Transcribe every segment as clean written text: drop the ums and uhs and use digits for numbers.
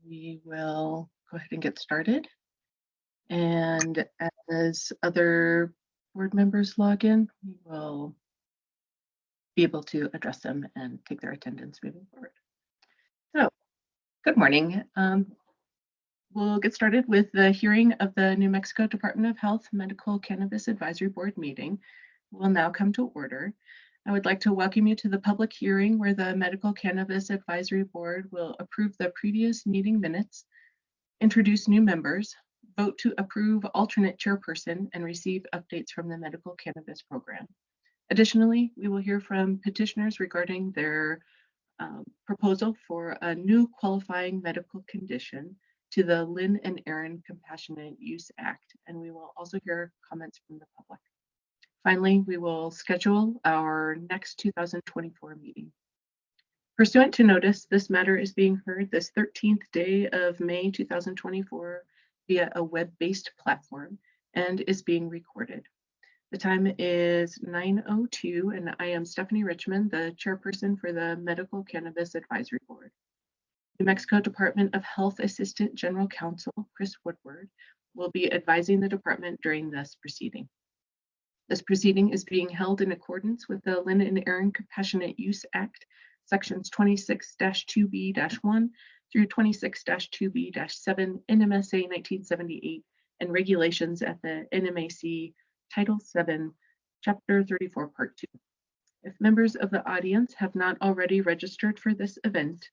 We will go ahead and get started. And as other board members log in, we will be able to address them and take their attendance moving forward. So, good morning. We'll get started with the hearing of the New Mexico Department of Health Medical Cannabis Advisory Board meeting. Will now come to order. I would like to welcome you to the public hearing where the Medical Cannabis Advisory Board will approve the previous meeting minutes, introduce new members, vote to approve alternate chairperson, and receive updates from the medical cannabis program. Additionally, we will hear from petitioners regarding their proposal for a new qualifying medical condition to the Lynn and Aaron Compassionate Use Act, and we will also hear comments from the public. Finally, we will schedule our next 2024 meeting. Pursuant to notice, this matter is being heard this 13th day of May 2024 via a web-based platform and is being recorded. The time is 9:02 and I am Stephanie Richmond, the chairperson for the Medical Cannabis Advisory Board. New Mexico Department of Health Assistant General Counsel, Chris Woodward, will be advising the department during this proceeding. This proceeding is being held in accordance with the Lynn and Aaron Compassionate Use Act, sections 26-2B-1 through 26-2B-7 NMSA 1978 and regulations at the NMAC Title 7, Chapter 34, Part 2. If members of the audience have not already registered for this event,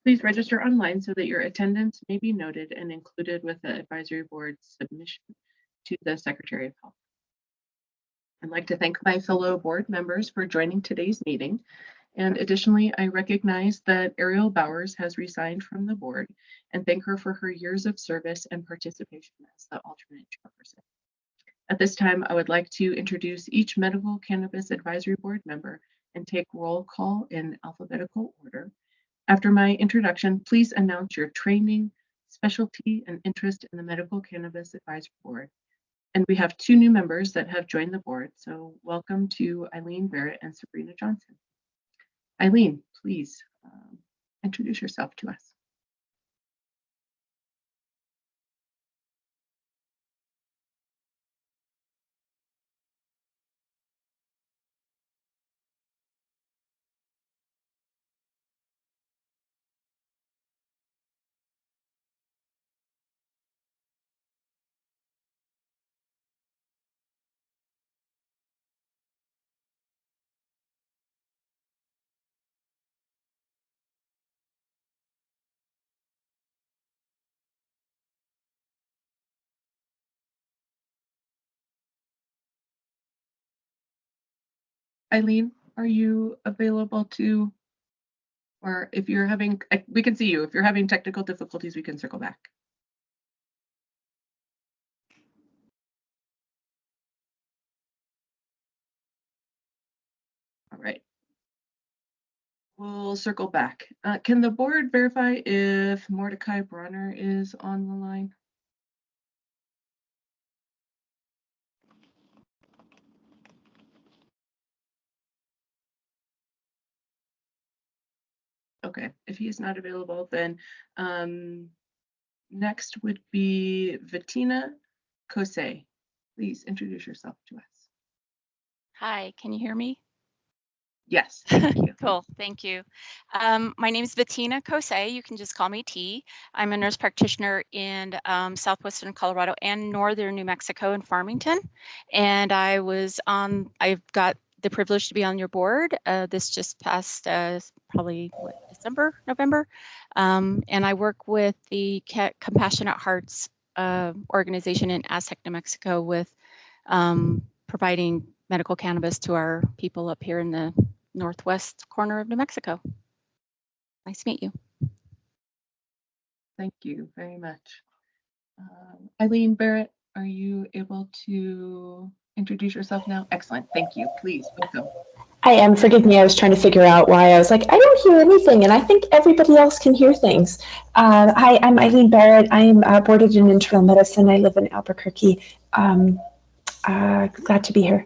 please register online so that your attendance may be noted and included with the advisory board's submission to the Secretary of Health. I'd like to thank my fellow board members for joining today's meeting. And additionally, I recognize that Ariel Bowers has resigned from the board and thank her for her years of service and participation as the alternate chairperson. At this time, I would like to introduce each Medical Cannabis Advisory Board member and take roll call in alphabetical order. After my introduction, please announce your training, specialty, and interest in the Medical Cannabis Advisory Board. And we have two new members that have joined the board. So welcome to Eileen Barrett and Sabrina Johnson. Eileen, please introduce yourself to us. Eileen, are you available to, or if you're having, we can see you. If you're having technical difficulties, we can circle back. All right. We'll circle back. Can the board verify if Mordecai Bronner is on the line? Okay, if he is not available, then next would be Bettina Kosei. Please introduce yourself to us. Hi, can you hear me? Yes, thank you. Cool, thank you. My name is Bettina Kosei. You can just call me T. I'm a nurse practitioner in southwestern Colorado and northern New Mexico in Farmington. And I've got the privilege to be on your board. This just passed probably November. And I work with the Compassionate Hearts organization in Aztec, New Mexico with providing medical cannabis to our people up here in the northwest corner of New Mexico. Nice to meet you. Thank you very much. Eileen Barrett, are you able to introduce yourself now? Excellent, thank you. Please, welcome. I am. Forgive me, I was trying to figure out why. I was like, I don't hear anything, and I think everybody else can hear things. Hi, I'm Eileen Barrett. I am boarded in internal medicine. I live in Albuquerque. Glad to be here.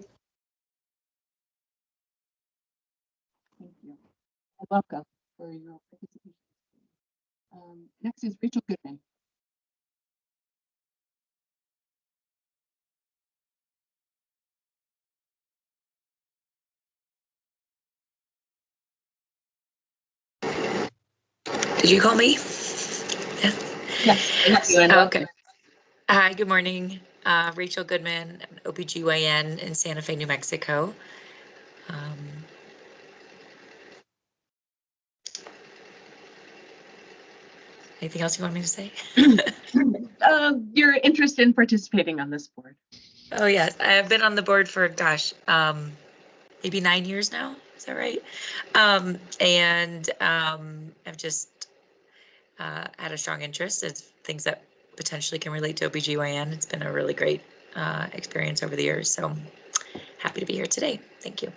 Thank you. Welcome for your participation. Next is Rachel Goodman. Did you call me? Yes, thank you. And Okay. Hi, good morning. Rachel Goodman, I'm an OBGYN in Santa Fe, New Mexico. Anything else you want me to say? Your interest in participating on this board. Oh, yes. I've been on the board for, gosh, maybe 9 years now. Is that right? I've just had a strong interest in things that potentially can relate to OBGYN. It's been a really great experience over the years. So happy to be here today. Thank you.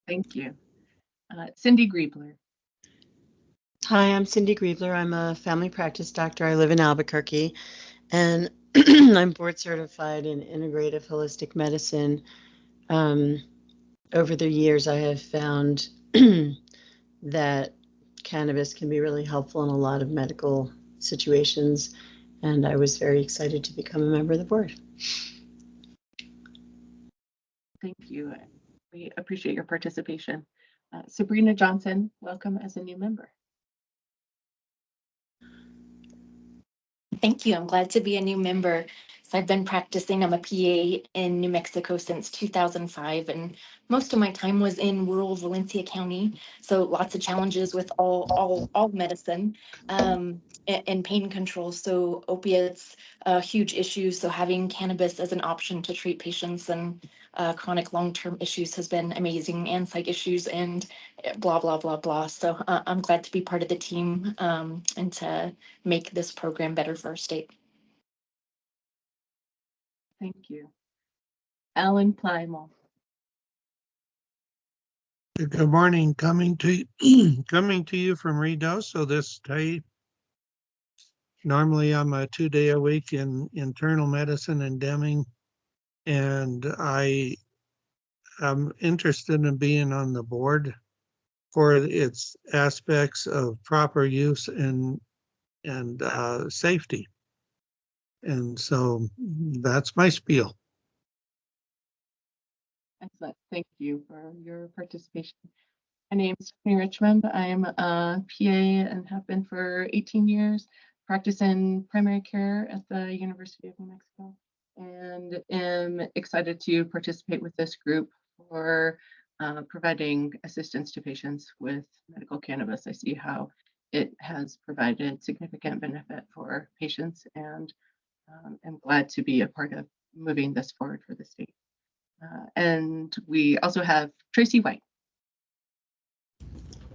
Thank you. Cindy Griebler. Hi, I'm Cindy Griebler. I'm a family practice doctor. I live in Albuquerque, and I'm board certified in integrative holistic medicine. Over the years, I have found that cannabis can be really helpful in a lot of medical situations, and I was very excited to become a member of the board. Thank you. We appreciate your participation. Sabrina Johnson, welcome as a new member. Thank you. I'm glad to be a new member. So I've been practicing. I'm a PA in New Mexico since 2005, and most of my time was in rural Valencia County. So lots of challenges with all medicine and pain control. So opiates, huge issues. So having cannabis as an option to treat patients and chronic long-term issues has been amazing, and psych issues and blah, blah, blah, blah. So I'm glad to be part of the team and to make this program better for our state. Thank you. Alan Plymouth. Good morning. Coming to you from Ruidoso this day. Normally, I'm a 2-day-a-week in internal medicine in Deming, and I am interested in being on the board for its aspects of proper use and safety. And so that's my spiel. Excellent. Thank you for your participation. My name is Stephanie Richmond. I'm a PA and have been for 18 years, practice in primary care at the University of New Mexico, and am excited to participate with this group for providing assistance to patients with medical cannabis. I see how it has provided significant benefit for patients, and am glad to be a part of moving this forward for the state. And we also have Tracy White.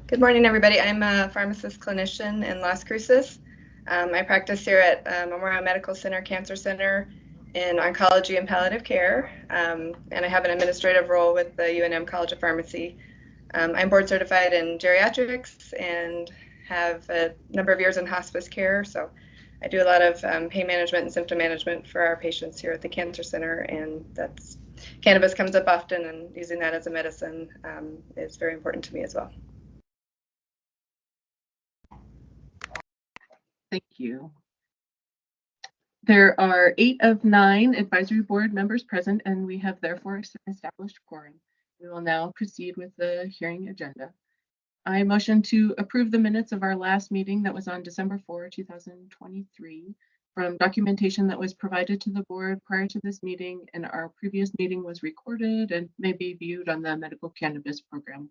Good morning, everybody. I'm a pharmacist clinician in Las Cruces. I practice here at Memorial Medical Center Cancer Center in oncology and palliative care, and I have an administrative role with the UNM College of Pharmacy. I'm board certified in geriatrics and have a number of years in hospice care, so I do a lot of pain management and symptom management for our patients here at the Cancer Center, and that's cannabis comes up often, and using that as a medicine is very important to me as well. Thank you. There are 8 of 9 advisory board members present, and we have therefore established quorum. We will now proceed with the hearing agenda. I motion to approve the minutes of our last meeting that was on December 4, 2023, from documentation that was provided to the board prior to this meeting, and our previous meeting was recorded and may be viewed on the Medical Cannabis Program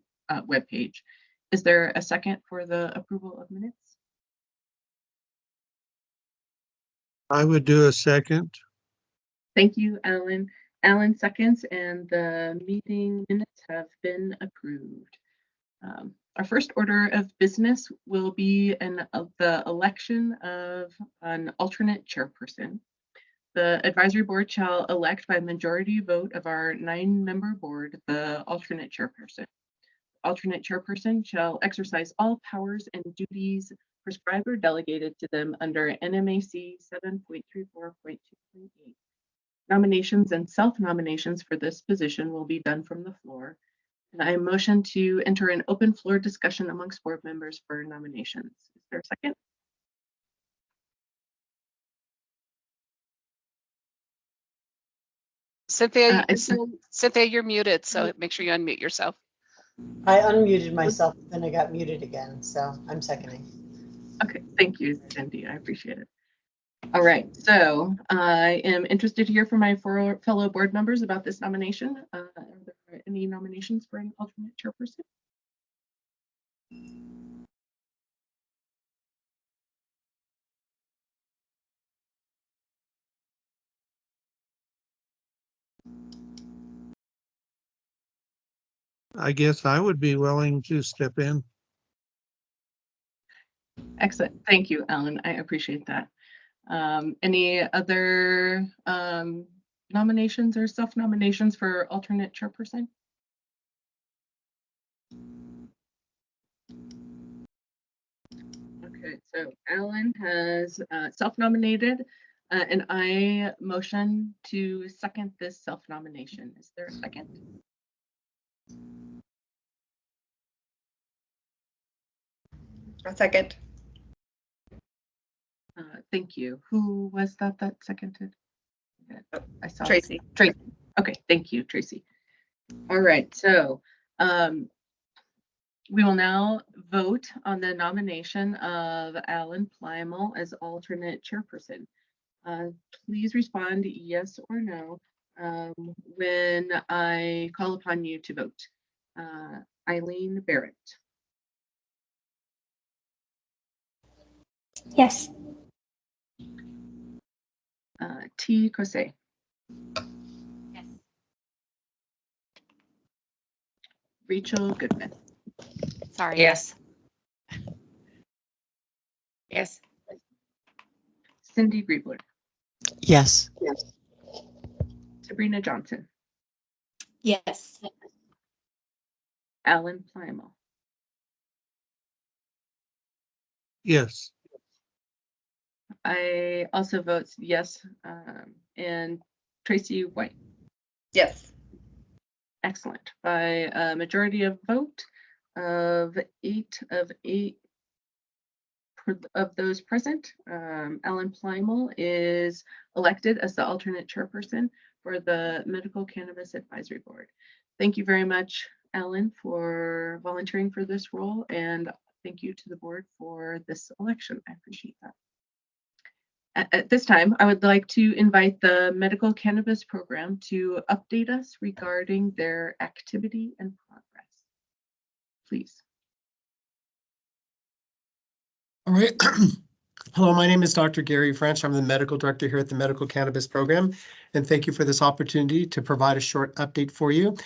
webpage. Is there a second for the approval of minutes? I would do a second. Thank you, Alan. Alan seconds, and the meeting minutes have been approved. Our first order of business will be the election of an alternate chairperson. The advisory board shall elect by majority vote of our 9-member board the alternate chairperson. Alternate chairperson shall exercise all powers and duties prescribed or delegated to them under NMAC 7.34.2.8. Nominations and self-nominations for this position will be done from the floor, And I motion to enter an open floor discussion amongst board members for nominations. Is there a second? Cynthia, It's Cynthia, you're muted, so make sure you unmute yourself. I unmuted myself, then I got muted again, so I'm seconding. okay. Thank you, Cindy. I appreciate it. All right. So I am interested to hear from my fellow board members about this nomination. Are there any nominations for an alternate chairperson? I guess I would be willing to step in. Excellent. Thank you, Alan. I appreciate that. Any other nominations or self-nominations for alternate chairperson? Okay, so Alan has self-nominated and I motion to second this self-nomination. Is there a second? A second. Thank you. Who was that seconded? I saw Tracy. Tracy. Okay, thank you, Tracy. All right, so we will now vote on the nomination of Alan Plymel as alternate chairperson. Please respond yes or no when I call upon you to vote. Eileen Barrett. Yes. T. Cosay. Yes. Rachel Goodman. Sorry. Yes. Yes. Cindy Griebler. Yes. Sabrina Johnson. Yes. Alan Plymel. Yes. I also vote yes. And Tracy White. Yes. Excellent. By a majority of vote of 8 of those present, Alan Plymel is elected as the alternate chairperson for the Medical Cannabis Advisory Board. Thank you very much, Alan, for volunteering for this role, and thank you to the board for this election. I appreciate that. At this time, I would like to invite the Medical Cannabis Program to update us regarding their activity and progress. Please. All right. Hello, my name is Dr. Gary French. I'm the medical director here at the Medical Cannabis Program, and thank you for this opportunity to provide a short update for you.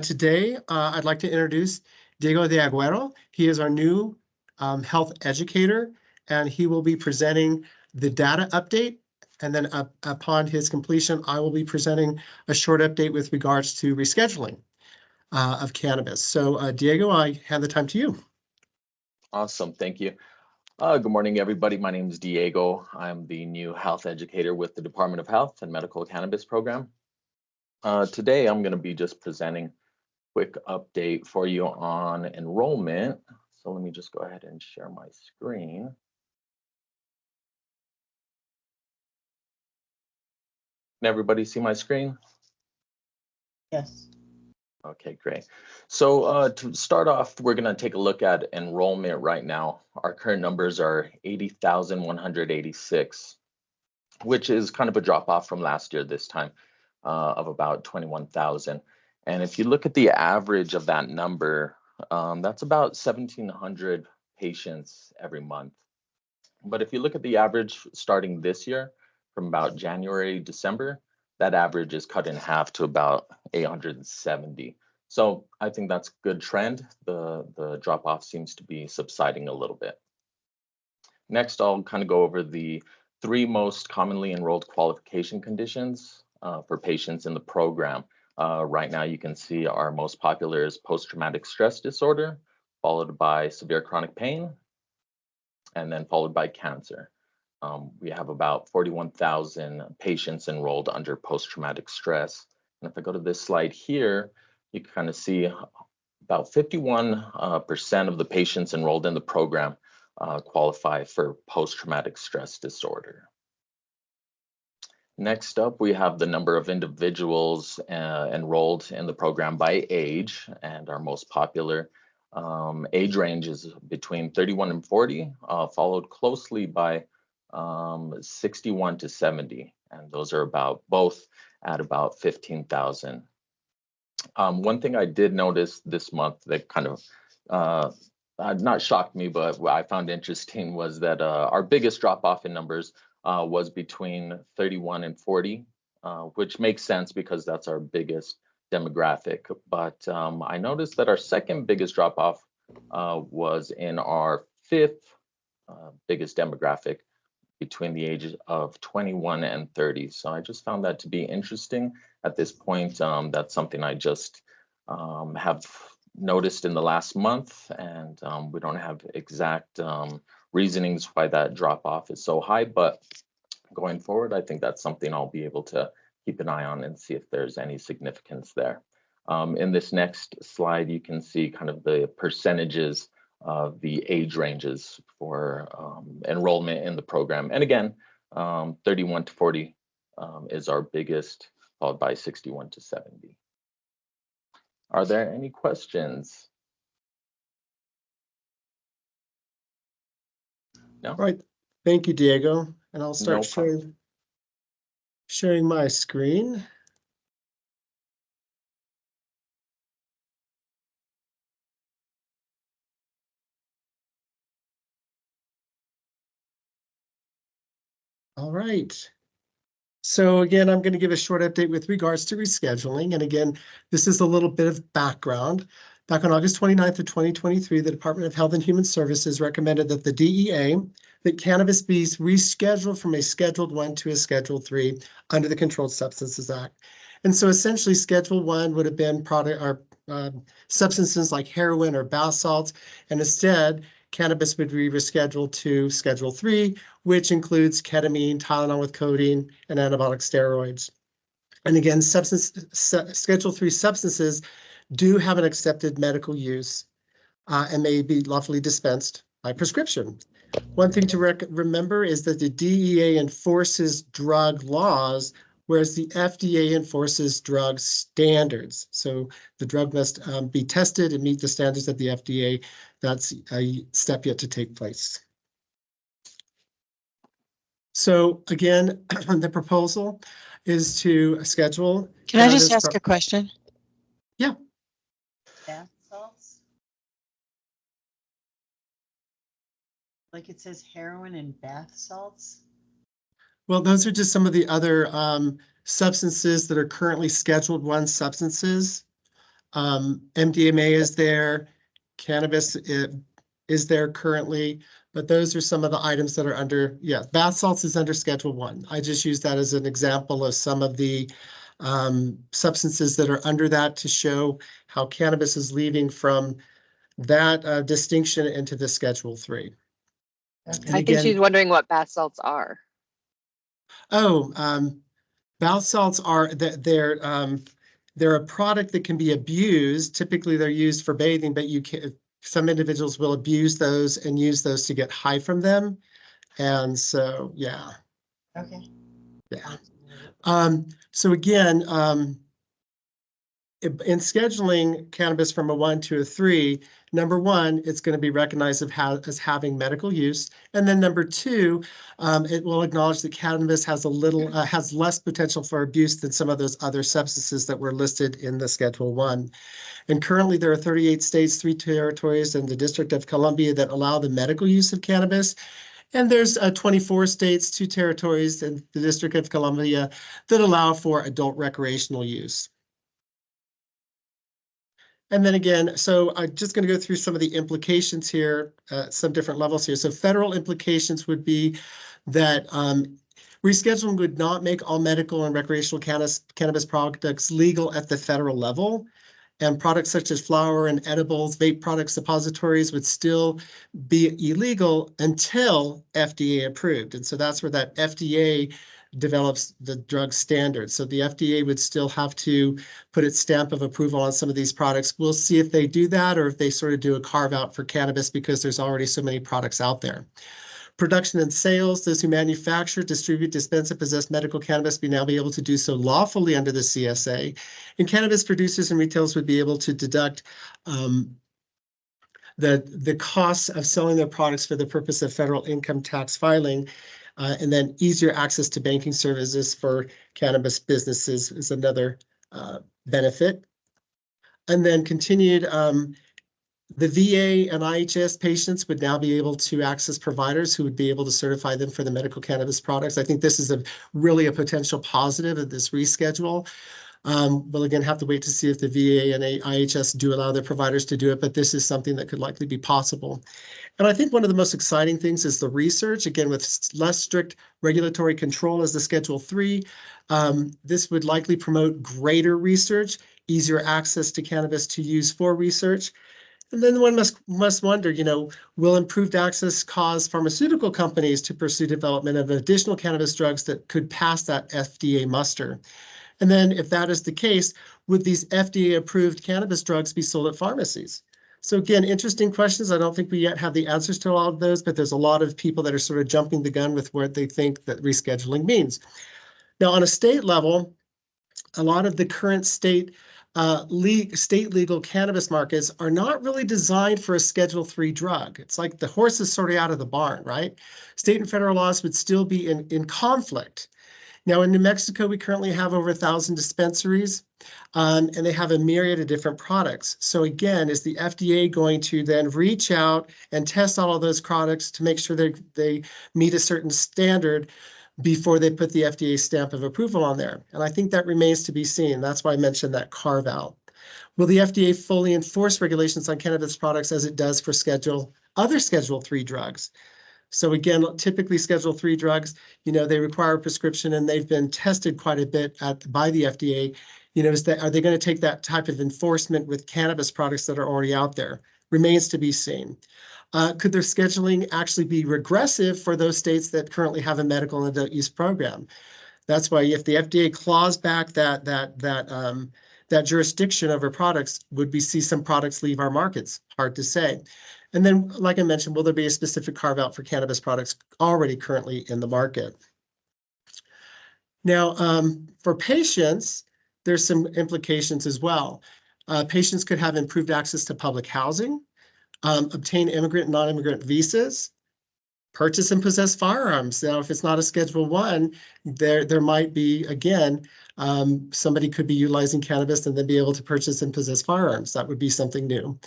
Today, I'd like to introduce Diego de Aguero. He is our new health educator, and he will be presenting the data update. And then upon his completion, I will be presenting a short update with regards to rescheduling of cannabis. So Diego, I hand the time to you. Awesome, thank you. Good morning, everybody. My name is Diego. I'm the new health educator with the Department of Health and Medical Cannabis Program. Today, I'm going to be just presenting a quick update for you on enrollment. So let me just go ahead and share my screen. Can everybody see my screen? Yes. Okay, great. So to start off, we're going to take a look at enrollment right now. Our current numbers are 80,186, which is kind of a drop off from last year this time of about 21,000. And if you look at the average of that number, that's about 1,700 patients every month. But if you look at the average starting this year from about January, December, that average is cut in half to about 870. So I think that's a good trend. The drop off seems to be subsiding a little bit. Next, I'll kind of go over the 3 most commonly enrolled qualification conditions for patients in the program. Right now, you can see our most popular is post-traumatic stress disorder, followed by severe chronic pain, and then followed by cancer. We have about 41,000 patients enrolled under post-traumatic stress. And if I go to this slide here, you can kind of see about 51% of the patients enrolled in the program qualify for post-traumatic stress disorder. Next up, we have the number of individuals enrolled in the program by age, and our most popular age range is between 31 and 40, followed closely by 61 to 70, and those are both at about 15,000. One thing I did notice this month that kind of not shocked me, but what I found interesting was that our biggest drop off in numbers was between 31 and 40, which makes sense because that's our biggest demographic. But I noticed that our second biggest drop off was in our fifth biggest demographic, between the ages of 21 and 30. So I just found that to be interesting at this point. That's something I just have noticed in the last month, and we don't have exact reasonings why that drop off is so high, but going forward, I think that's something I'll be able to keep an eye on and see if there's any significance there. In this next slide, you can see kind of the percentages of the age ranges for enrollment in the program. And again, 31 to 40 is our biggest, followed by 61 to 70. Are there any questions? No? All right. Thank you, Diego. And I'll start No sharing my screen. All right. So again, I'm going to give a short update with regards to rescheduling. And again, this is a little bit of background. Back on August 29th of 2023, the Department of Health and Human Services recommended that the DEA, that cannabis be rescheduled from a Schedule 1 to a Schedule 3 under the Controlled Substances Act. And so essentially Schedule 1 would have been substances like heroin or bath salts, and instead cannabis would be rescheduled to Schedule 3, which includes ketamine, Tylenol with codeine, and anabolic steroids. And again, Schedule 3 substances do have an accepted medical use and may be lawfully dispensed by prescription. One thing to remember is that the DEA enforces drug laws, whereas the FDA enforces drug standards. So the drug must be tested and meet the standards of the FDA. That's a step yet to take place. So again, the proposal is to schedule. Can I just ask a question? Yeah. Bath salts? Like it says heroin and bath salts? Well, those are just some of the other substances that are currently Scheduled 1 substances. MDMA is there, cannabis is there currently, but those are some of the items that are under, bath salts is under Schedule 1. I just use that as an example of some of the substances that are under that to show how cannabis is leaving from that distinction into the Schedule 3. Okay. I think she's wondering what bath salts are. Oh, bath salts are they're a product that can be abused. Typically, they're used for bathing, but some individuals will abuse those and use those to get high from them. And so, yeah. Okay. Yeah. So again, in scheduling cannabis from a 1 to a 3, number one, it's going to be recognized as having medical use, and then number two, it will acknowledge that cannabis has has less potential for abuse than some of those other substances that were listed in the Schedule 1. And currently, there are 38 states, 3 territories, and the District of Columbia that allow the medical use of cannabis. And there's 24 states, 2 territories, and the District of Columbia that allow for adult recreational use. And then again, so I'm just going to go through some of the implications here, some different levels here. So federal implications would be that rescheduling would not make all medical and recreational cannabis products legal at the federal level. And products such as flower and edibles, vape products, suppositories would still be illegal until FDA approved. And so that's where that FDA develops the drug standard. So the FDA would still have to put its stamp of approval on some of these products. We'll see if they do that or if they sort of do a carve out for cannabis because there's already so many products out there. Production and sales, those who manufacture, distribute, dispense, and possess medical cannabis will now be able to do so lawfully under the CSA. And cannabis producers and retailers would be able to deduct the costs of selling their products for the purpose of federal income tax filing. And then easier access to banking services for cannabis businesses is another benefit. And then continued, the VA and IHS patients would now be able to access providers who would be able to certify them for the medical cannabis products. I think this is really a potential positive of this reschedule. We'll again have to wait to see if the VA and IHS do allow their providers to do it, but this is something that could likely be possible. And I think one of the most exciting things is the research, again, with less strict regulatory control as the Schedule 3. This would likely promote greater research, easier access to cannabis to use for research. And then one must wonder, will improved access cause pharmaceutical companies to pursue development of additional cannabis drugs that could pass that FDA muster? And then if that is the case, would these FDA-approved cannabis drugs be sold at pharmacies? So again, interesting questions. I don't think we yet have the answers to all of those, but there's a lot of people that are sort of jumping the gun with what they think that rescheduling means. Now, on a state level, a lot of the current state legal cannabis markets are not really designed for a Schedule 3 drug. It's like the horse is sort of out of the barn, right? State and federal laws would still be in conflict. Now, in New Mexico, we currently have over 1,000 dispensaries, and they have a myriad of different products. So again, is the FDA going to then reach out and test all of those products to make sure they meet a certain standard before they put the FDA stamp of approval on there? And I think that remains to be seen. That's why I mentioned that carve out. Will the FDA fully enforce regulations on cannabis products as it does for other Schedule 3 drugs? So again, typically Schedule 3 drugs, they require a prescription and they've been tested quite a bit by the FDA. Are they going to take that type of enforcement with cannabis products that are already out there? Remains to be seen. Could their scheduling actually be regressive for those states that currently have a medical and adult use program? That's why if the FDA claws back that jurisdiction over products, would we see some products leave our markets? Hard to say. And then, like I mentioned, will there be a specific carve out for cannabis products already currently in the market? Now, for patients, there's some implications as well. Patients could have improved access to public housing, obtain immigrant and non-immigrant visas, purchase and possess firearms. Now, if it's not a Schedule 1, there might be, again, somebody could be utilizing cannabis and then be able to purchase and possess firearms. That would be something new.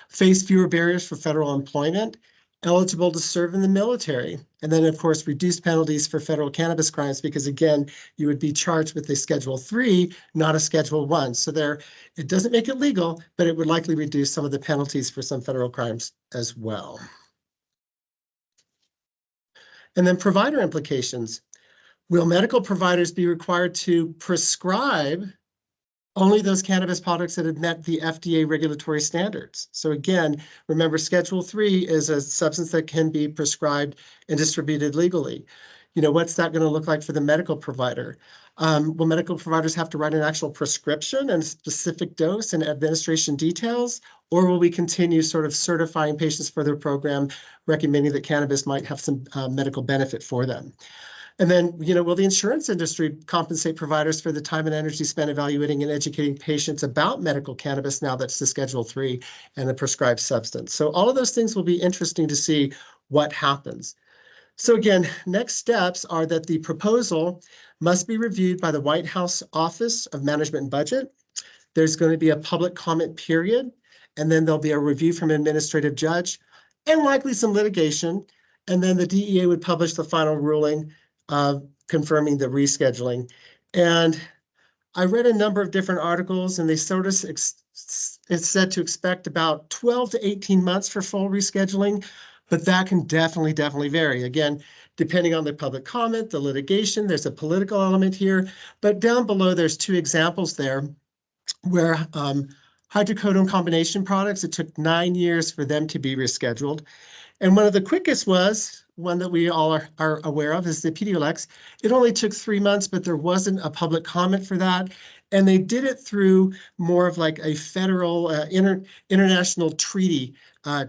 Face fewer barriers for federal employment, eligible to serve in the military, and then, of course, reduced penalties for federal cannabis crimes because, again, you would be charged with a Schedule 3, not a Schedule 1. So it doesn't make it legal, but it would likely reduce some of the penalties for some federal crimes as well. And then provider implications. Will medical providers be required to prescribe only those cannabis products that have met the FDA regulatory standards? So again, remember, Schedule 3 is a substance that can be prescribed and distributed legally. What's that going to look like for the medical provider? Will medical providers have to write an actual prescription and specific dose and administration details? Or will we continue sort of certifying patients for their program, recommending that cannabis might have some medical benefit for them? And then, will the insurance industry compensate providers for the time and energy spent evaluating and educating patients about medical cannabis now that's the Schedule 3 and a prescribed substance? So all of those things will be interesting to see what happens. So again, next steps are that the proposal must be reviewed by the White House Office of Management and Budget. There's going to be a public comment period, and then there'll be a review from an administrative judge and likely some litigation. And then the DEA would publish the final ruling confirming the rescheduling. And I read a number of different articles, and they sort of it's said to expect about 12 to 18 months for full rescheduling, but that can definitely vary. Again, depending on the public comment, the litigation, there's a political element here, but down below, there's two examples there where hydrocodone combination products. It took 9 years for them to be rescheduled. And one of the quickest was one that we all are aware of is the Pediolex. It only took 3 months, but there wasn't a public comment for that. And they did it through more of like a federal international treaty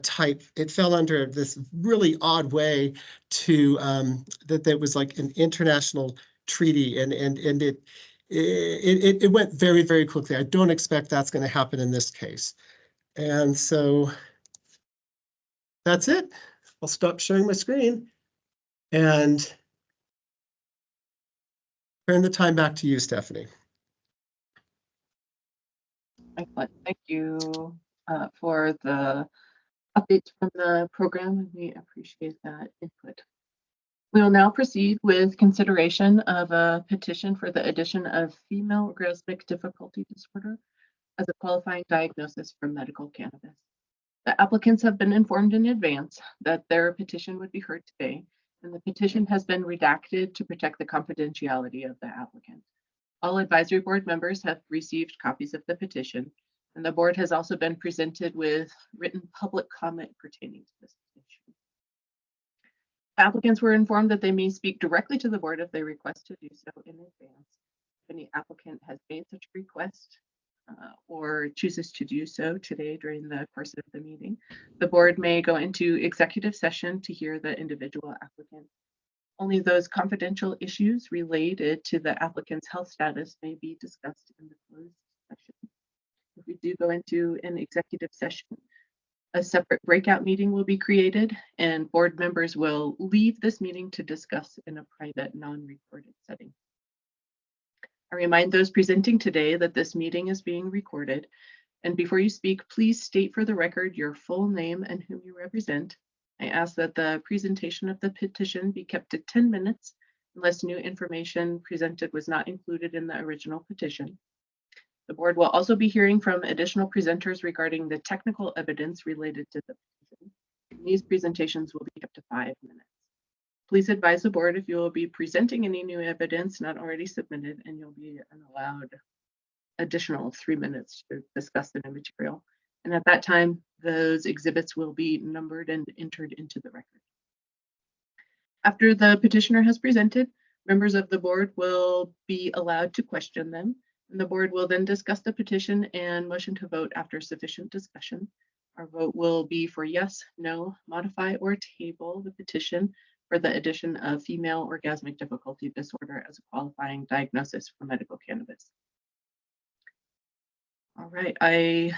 type. It fell under this really odd way to that was like an international treaty, and it went very, very quickly. I don't expect that's going to happen in this case. And so that's it. I'll stop sharing my screen and turn the time back to you, Stephanie. Excellent. Thank you for the updates from the program. We appreciate that input. We will now proceed with consideration of a petition for the addition of female orgasmic difficulty disorder as a qualifying diagnosis for medical cannabis. The applicants have been informed in advance that their petition would be heard today, and the petition has been redacted to protect the confidentiality of the applicant. All advisory board members have received copies of the petition, and the board has also been presented with written public comment pertaining to this petition. Applicants were informed that they may speak directly to the board if they request to do so in advance. If any applicant has made such a request or chooses to do so today during the course of the meeting, the board may go into executive session to hear the individual applicant. Only those confidential issues related to the applicant's health status may be discussed in the closed session. If we do go into an executive session, a separate breakout meeting will be created, and board members will leave this meeting to discuss in a private, non-recorded setting. I remind those presenting today that this meeting is being recorded, and before you speak, please state for the record your full name and whom you represent. I ask that the presentation of the petition be kept to 10 minutes unless new information presented was not included in the original petition. The board will also be hearing from additional presenters regarding the technical evidence related to the petition. These presentations will be kept to 5 minutes. Please advise the board if you will be presenting any new evidence not already submitted, and you'll be allowed additional 3 minutes to discuss the new material. And at that time, those exhibits will be numbered and entered into the record. After the petitioner has presented, members of the board will be allowed to question them, and the board will then discuss the petition and motion to vote after sufficient discussion. Our vote will be for yes, no, modify, or table the petition for the addition of female orgasmic difficulty disorder as a qualifying diagnosis for medical cannabis. All right, I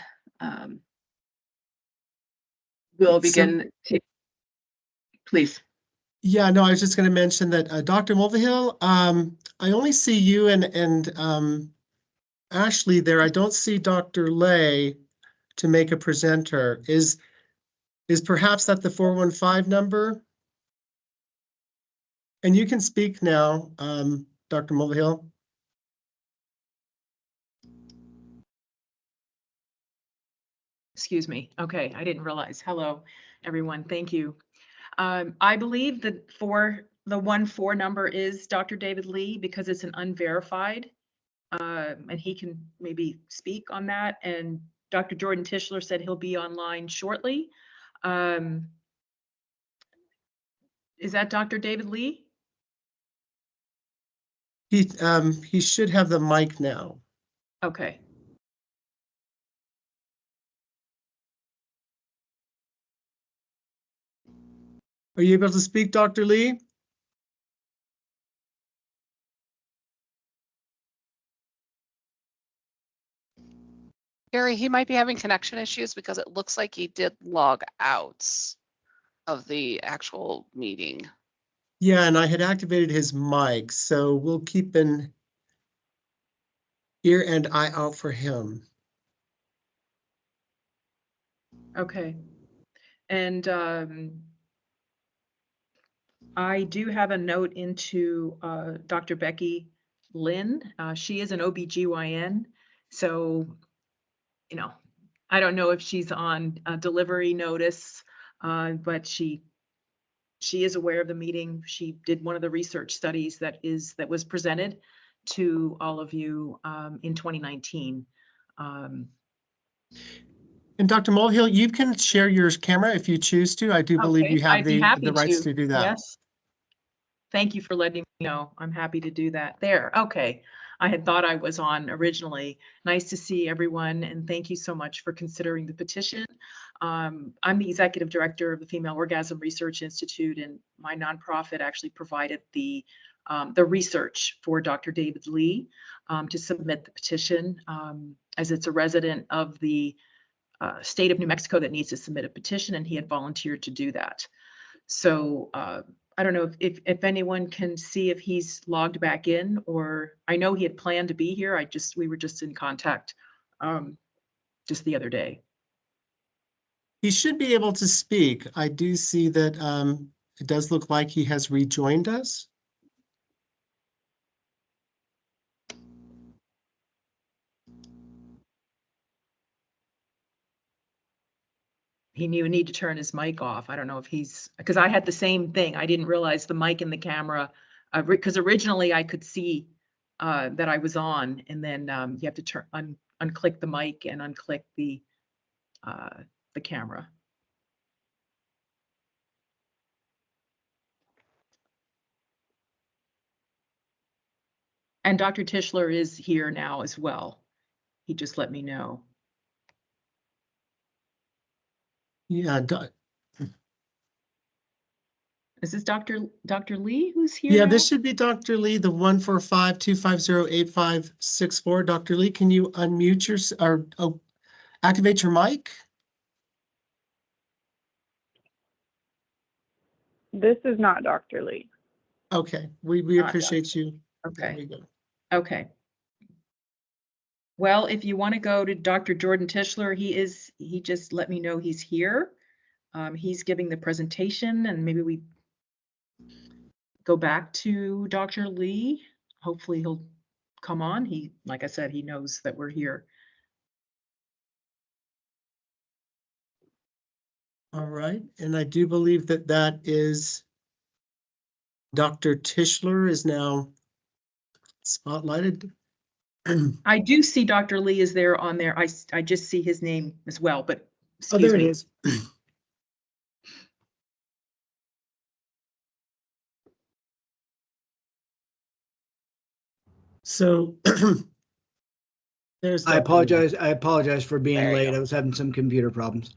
will begin. Please. Yeah, no, I was just going to mention that Dr. Mulvihill, I only see you and Ashley there. I don't see Dr. Lay to make a presenter. Is perhaps that the 415 number? And you can speak now, Dr. Mulvihill. Excuse me. Okay, I didn't realize. Hello, everyone. Thank you. I believe that for the 14 number is Dr. David Lee because it's an unverified, and he can maybe speak on that. And Dr. Jordan Tischler said he'll be online shortly. Is that Dr. David Lee? He should have the mic now. Okay. Are you able to speak, Dr. Lee? Gary, he might be having connection issues because it looks like he did log out of the actual meeting. Yeah, and I had activated his mic, so we'll keep an ear and eye out for him. Okay. And I do have a note into Dr. Becky Lynn. She is an OBGYN. So, you know, I don't know if she's on a delivery notice, but she is aware of the meeting. She did one of the research studies that was presented to all of you in 2019. And Dr. Mulvihill, you can share your camera if you choose to. I do believe Okay, you have I'd be happy the rights to do that. Yes. Thank you for letting me know. I'm happy to do that. There, okay. I had thought I was on originally. Nice to see everyone, and thank you so much for considering the petition. I'm the executive director of the Female Orgasm Research Institute, and my nonprofit actually provided the research for Dr. David Lee to submit the petition, as it's a resident of the state of New Mexico that needs to submit a petition, and he had volunteered to do that. So I don't know if anyone can see if he's logged back in, or I know he had planned to be here. We were just in contact just the other day. He should be able to speak. I do see that it does look like he has rejoined us. He would need to turn his mic off. I don't know if he's, because I had the same thing. I didn't realize the mic and the camera, because originally I could see that I was on, and then you have to unclick the mic and unclick the camera. And Dr. Tischler is here now as well. He just let me know. Yeah. Is this Dr. Lee who's here? Yeah, now? this should be Dr. Lee, the 145-250-8564. Dr. Lee, can you unmute or activate your mic? This is not Dr. Lee. Okay, we Not appreciate you. Okay. There we go. Okay. Well, if you want to go to Dr. Jordan Tischler, he just let me know he's here. He's giving the presentation, and maybe we go back to Dr. Lee. Hopefully he'll come on. Like I said, he knows that we're here. All right, and I do believe that is Dr. Tischler is now spotlighted. I do see Dr. Lee is there on there. I just see his name as well, but excuse there me. it is. So there's. I apologize. I apologize for being There you late. go. I was having some computer problems.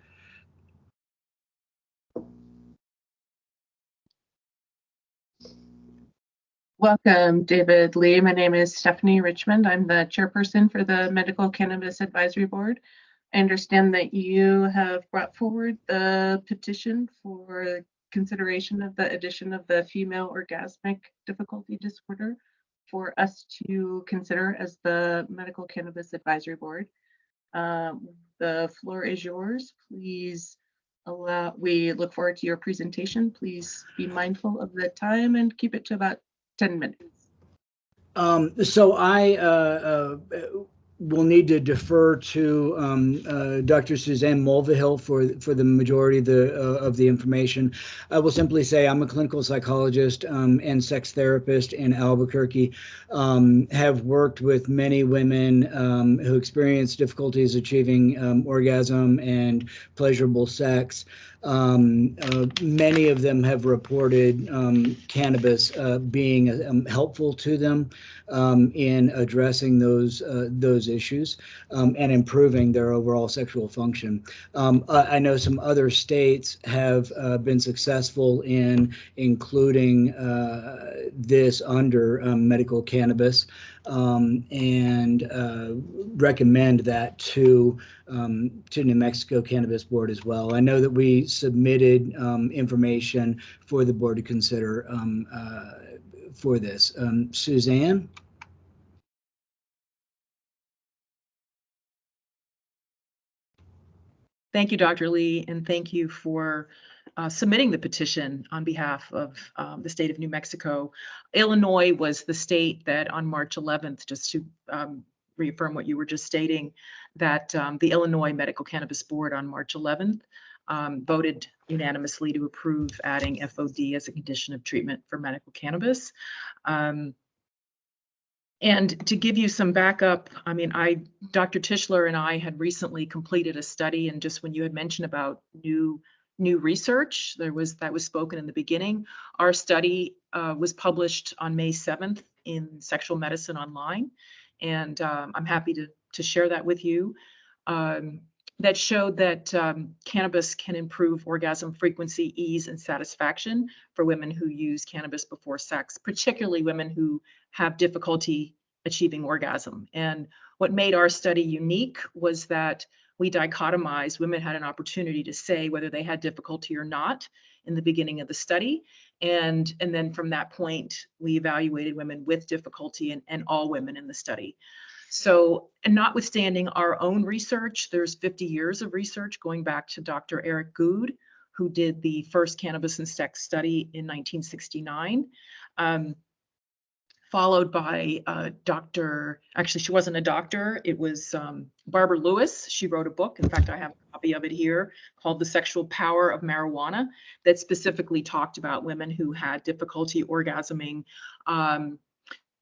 Welcome, David Lee. My name is Stephanie Richmond. I'm the chairperson for the Medical Cannabis Advisory Board. I understand that you have brought forward the petition for consideration of the addition of the female orgasmic difficulty disorder for us to consider as the Medical Cannabis Advisory Board. The floor is yours. Please we look forward to your presentation. Please be mindful of the time and keep it to about 10 minutes. So I will need to defer to Dr. Suzanne Mulvihill for the majority of the information. I will simply say I'm a clinical psychologist and sex therapist in Albuquerque. Have worked with many women who experience difficulties achieving orgasm and pleasurable sex. Many of them have reported cannabis being helpful to them in addressing those issues and improving their overall sexual function. I know some other states have been successful in including this under medical cannabis and recommend that to New Mexico Cannabis Board as well. I know that we submitted information for the board to consider for this. Suzanne? Thank you, Dr. Lee, and thank you for submitting the petition on behalf of the state of New Mexico. Illinois was the state that on March 11th, just to reaffirm what you were just stating, that the Illinois Medical Cannabis Board on March 11th voted unanimously to approve adding FOD as a condition of treatment for medical cannabis. And to give you some backup, I mean, Dr. Tischler and I had recently completed a study, and just when you had mentioned about new research, that was spoken in the beginning. Our study was published on May 7th in Sexual Medicine Online, and I'm happy to share that with you. That showed that cannabis can improve orgasm frequency, ease, and satisfaction for women who use cannabis before sex, particularly women who have difficulty achieving orgasm. And what made our study unique was that we dichotomized. Women had an opportunity to say whether they had difficulty or not in the beginning of the study. And then from that point, we evaluated women with difficulty and all women in the study. So, and notwithstanding our own research, there's 50 years of research going back to Dr. Eric Good, who did the first cannabis and sex study in 1969, followed by actually she wasn't a doctor, it was Barbara Lewis. She wrote a book, in fact I have a copy of it here, called The Sexual Power of Marijuana, that specifically talked about women who had difficulty orgasming.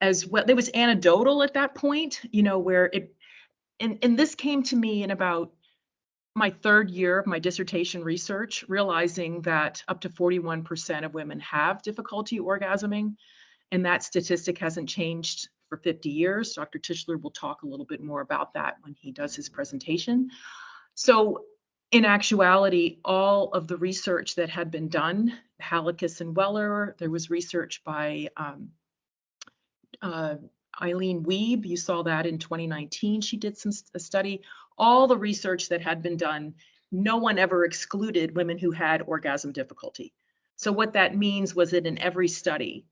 As well, there was anecdotal at that point, you know, where it, and this came to me in about my third year of my dissertation research, realizing that up to 41% of women have difficulty orgasming, and that statistic hasn't changed for 50 years. Dr. Tischler will talk a little bit more about that when he does his presentation. So in actuality, all of the research that had been done, Halakis and Weller, there was research by Eileen Wiebe, you saw that in 2019. She did a study. All the research that had been done, no one ever excluded women who had orgasm difficulty. So what that means was that in every study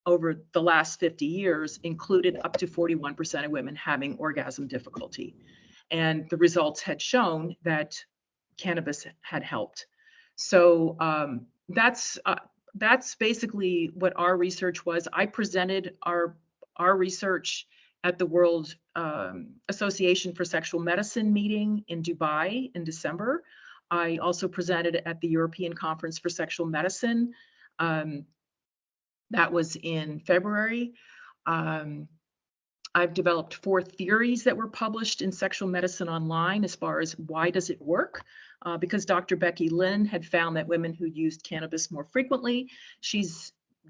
over the last 50 years included up to 41% of women having orgasm difficulty. And the results had shown that cannabis had helped. So that's basically what our research was. I presented our research at the World Association for Sexual Medicine meeting in Dubai in December. I also presented at the European Conference for Sexual Medicine. That was in February. I've developed 4 theories that were published in Sexual Medicine Online as far as why does it work? Because Dr. Becky Lynn had found that women who used cannabis more frequently,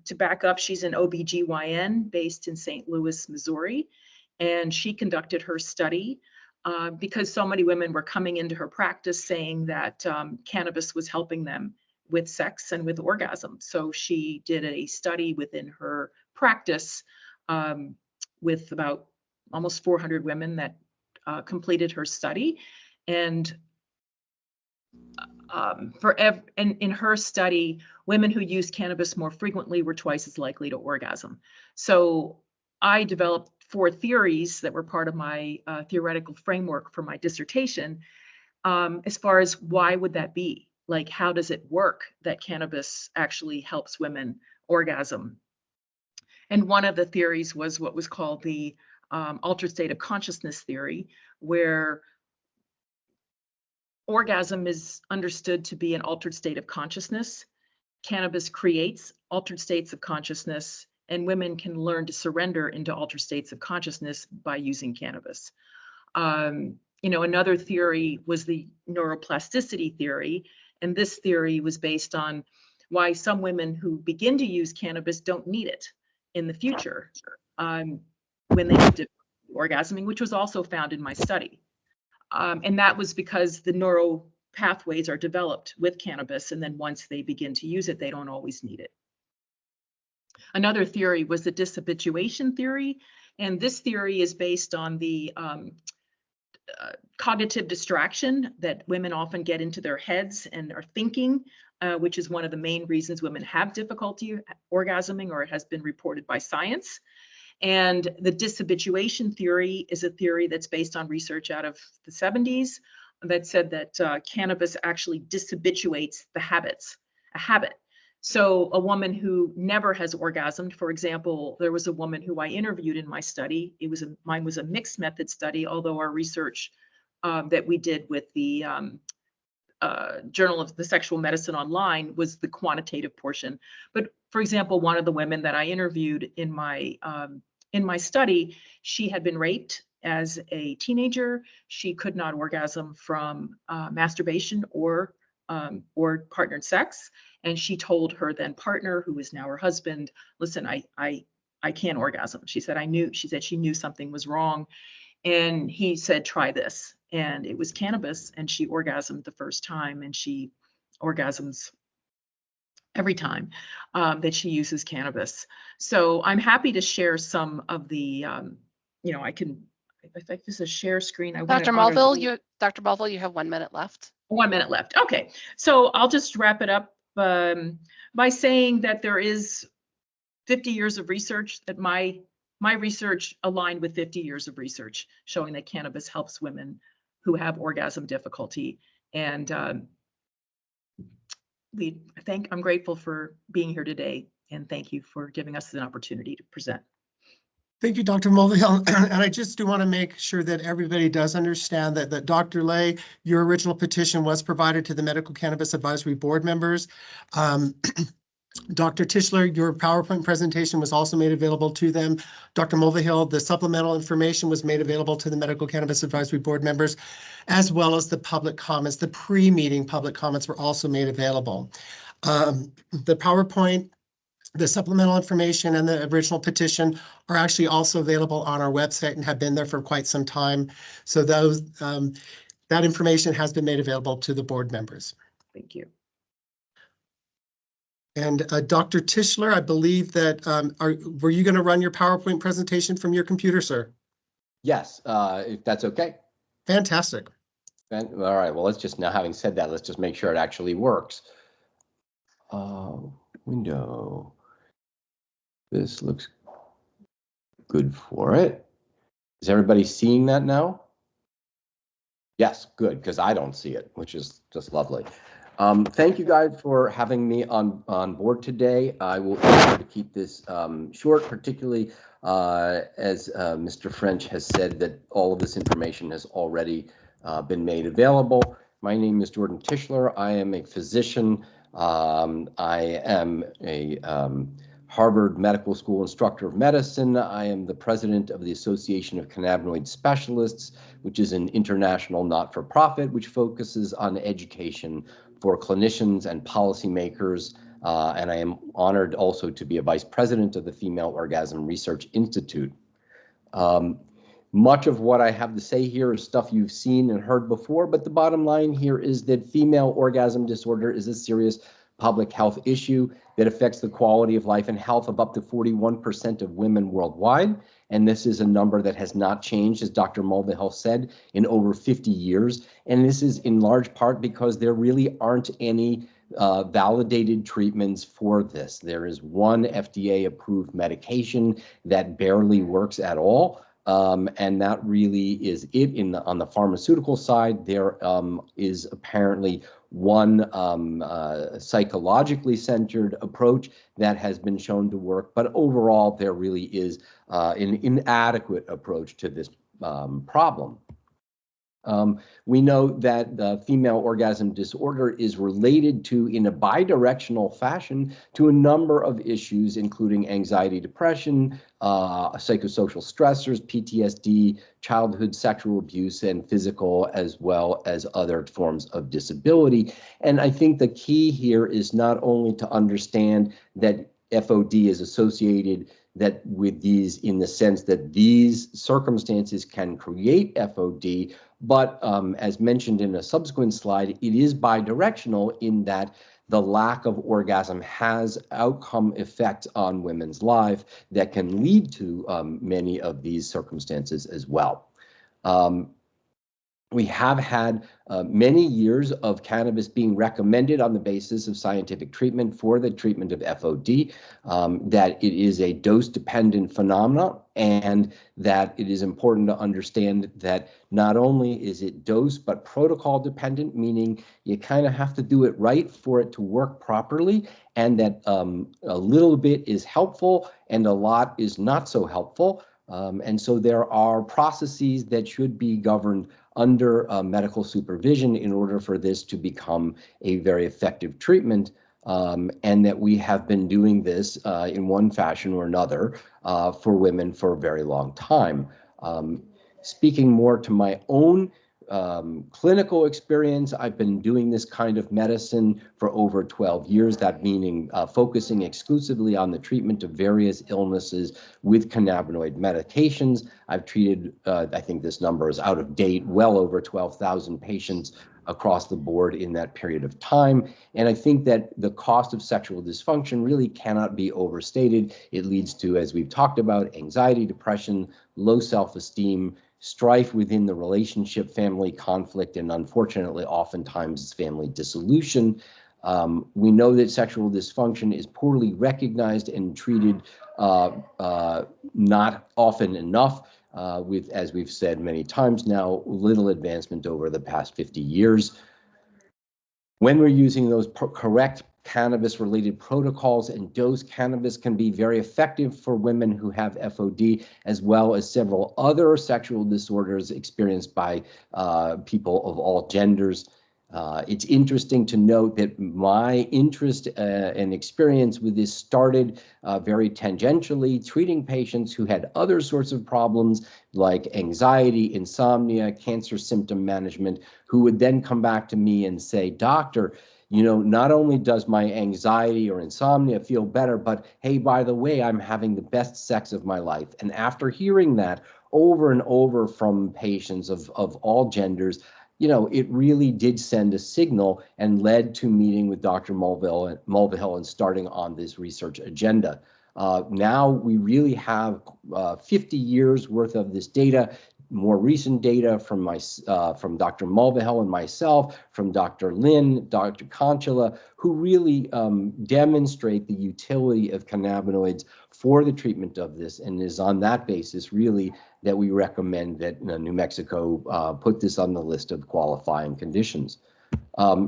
to back up, she's an OBGYN based in St. Louis, Missouri, and she conducted her study because so many women were coming into her practice saying that cannabis was helping them with sex and with orgasm. So she did a study within her practice with about almost 400 women that completed her study. And in her study, women who used cannabis more frequently were twice as likely to orgasm. So I developed 4 theories that were part of my theoretical framework for my dissertation as far as why would that be? Like, how does it work that cannabis actually helps women orgasm? And one of the theories was what was called the altered state of consciousness theory, where orgasm is understood to be an altered state of consciousness. Cannabis creates altered states of consciousness, and women can learn to surrender into altered states of consciousness by using cannabis. You know, another theory was the neuroplasticity theory, and this theory was based on why some women who begin to use cannabis don't need it in the future when they have difficulty orgasming, which was also found in my study. And that was because the neural pathways are developed with cannabis, and then once they begin to use it, they don't always need it. Another theory was the dishabituation theory, and this theory is based on the cognitive distraction that women often get into their heads and are thinking, which is one of the main reasons women have difficulty orgasming, or it has been reported by science. And the dishabituation theory is a theory that's based on research out of the 70s that said that cannabis actually dishabituates the a habit. So a woman who never has orgasmed, for example, there was a woman who I interviewed in my study. Mine was a mixed method study, although our research that we did with the Journal of the Sexual Medicine Online was the quantitative portion. But for example, one of the women that I interviewed in my in my study, she had been raped as a teenager. She could not orgasm from masturbation or partnered sex. And she told her then partner, who is now her husband, listen, I can't orgasm. She said she knew something was wrong. And he said, try this. And it was cannabis, and she orgasmed the first time, and she orgasms every time that she uses cannabis. So I'm happy to share some of the, I can, if I use a share screen. Dr. Mulville, you have 1 minute left. 1 minute left. Okay, so I'll just wrap it up by saying that there is 50 years of research, that my research aligned with 50 years of research showing that cannabis helps women who have orgasm difficulty. And I'm grateful for being here today, and thank you for giving us an opportunity to present. Thank you, Dr. Mulvihill. And I just do want to make sure that everybody does understand that Dr. Lay, your original petition was provided to the Medical Cannabis Advisory Board members. Dr. Tischler, your PowerPoint presentation was also made available to them. Dr. Mulvihill, the supplemental information was made available to the Medical Cannabis Advisory Board members, as well as the public comments. The pre-meeting public comments were also made available. The PowerPoint, the supplemental information, and the original petition are actually also available on our website and have been there for quite some time. So those that information has been made available to the board members. Thank you. And Dr. Tischler, I believe that were you going to run your PowerPoint presentation from your computer, sir? Yes, if that's okay. Fantastic. All right, well, let's just, now having said that, let's just make sure it actually works. Window. This looks good for it. Is everybody seeing that now? Yes, good, because I don't see it, which is just lovely. Thank you guys for having me on board today. I will try to keep this short, particularly as Mr. French has said that all of this information has already been made available. My name is Jordan Tischler. I am a physician. I am a Harvard Medical School instructor of medicine. I am the president of the Association of Cannabinoid Specialists, which is an international not-for-profit which focuses on education for clinicians and policymakers, and I am honored also to be a vice president of the Female Orgasm Research Institute. Much of what I have to say here is stuff you've seen and heard before, but the bottom line here is that female orgasm disorder is a serious public health issue that affects the quality of life and health of up to 41% of women worldwide. And this is a number that has not changed, as Dr. Mulvihill said, in over 50 years. And this is in large part because there really aren't any validated treatments for this. There is one FDA-approved medication that barely works at all. And that really is it. On the pharmaceutical side, there is apparently one psychologically centered approach that has been shown to work, but overall there really is an inadequate approach to this problem. We know that the female orgasm disorder is related to, in a bidirectional fashion, to a number of issues, including anxiety, depression, psychosocial stressors, PTSD, childhood sexual abuse, and physical, as well as other forms of disability. And I think the key here is not only to understand that FOD is associated with these, in the sense that these circumstances can create FOD, but as mentioned in a subsequent slide, it is bidirectional in that the lack of orgasm has outcome effects on women's life that can lead to many of these circumstances as well. We have had many years of cannabis being recommended on the basis of scientific treatment for the treatment of FOD, that it is a dose-dependent phenomenon, and that it is important to understand that not only is it dose, but protocol-dependent, meaning you kind of have to do it right for it to work properly, and that a little bit is helpful and a lot is not so helpful. And so there are processes that should be governed under medical supervision in order for this to become a very effective treatment. and that we have been doing this in one fashion or another for women for a very long time. Speaking more to my own clinical experience, I've been doing this kind of medicine for over 12 years, that meaning focusing exclusively on the treatment of various illnesses with cannabinoid medications. I've treated, I think this number is out of date, well over 12,000 patients across the board in that period of time. And I think that the cost of sexual dysfunction really cannot be overstated. It leads to, as we've talked about, anxiety, depression, low self-esteem, strife within the relationship, family conflict, and unfortunately, oftentimes family dissolution. We know that sexual dysfunction is poorly recognized and treated not often enough. With, as we've said many times now, little advancement over the past 50 years. When we're using those correct cannabis-related protocols and dose, cannabis can be very effective for women who have FOD, as well as several other sexual disorders experienced by people of all genders. It's interesting to note that my interest and experience with this started very tangentially, treating patients who had other sorts of problems like anxiety, insomnia, cancer symptom management, who would then come back to me and say, "Doctor, you know, not only does my anxiety or insomnia feel better, but hey, by the way, I'm having the best sex of my life." And after hearing that over and over from patients of all genders, you know, it really did send a signal and led to meeting with Dr. Mulvihill and starting on this research agenda. Now we really have 50 years worth of this data, more recent data from Dr. Mulvihill and myself, from Dr. Lin, Dr. Conchula, who really demonstrate the utility of cannabinoids for the treatment of this, and is on that basis really that we recommend that New Mexico put this on the list of qualifying conditions.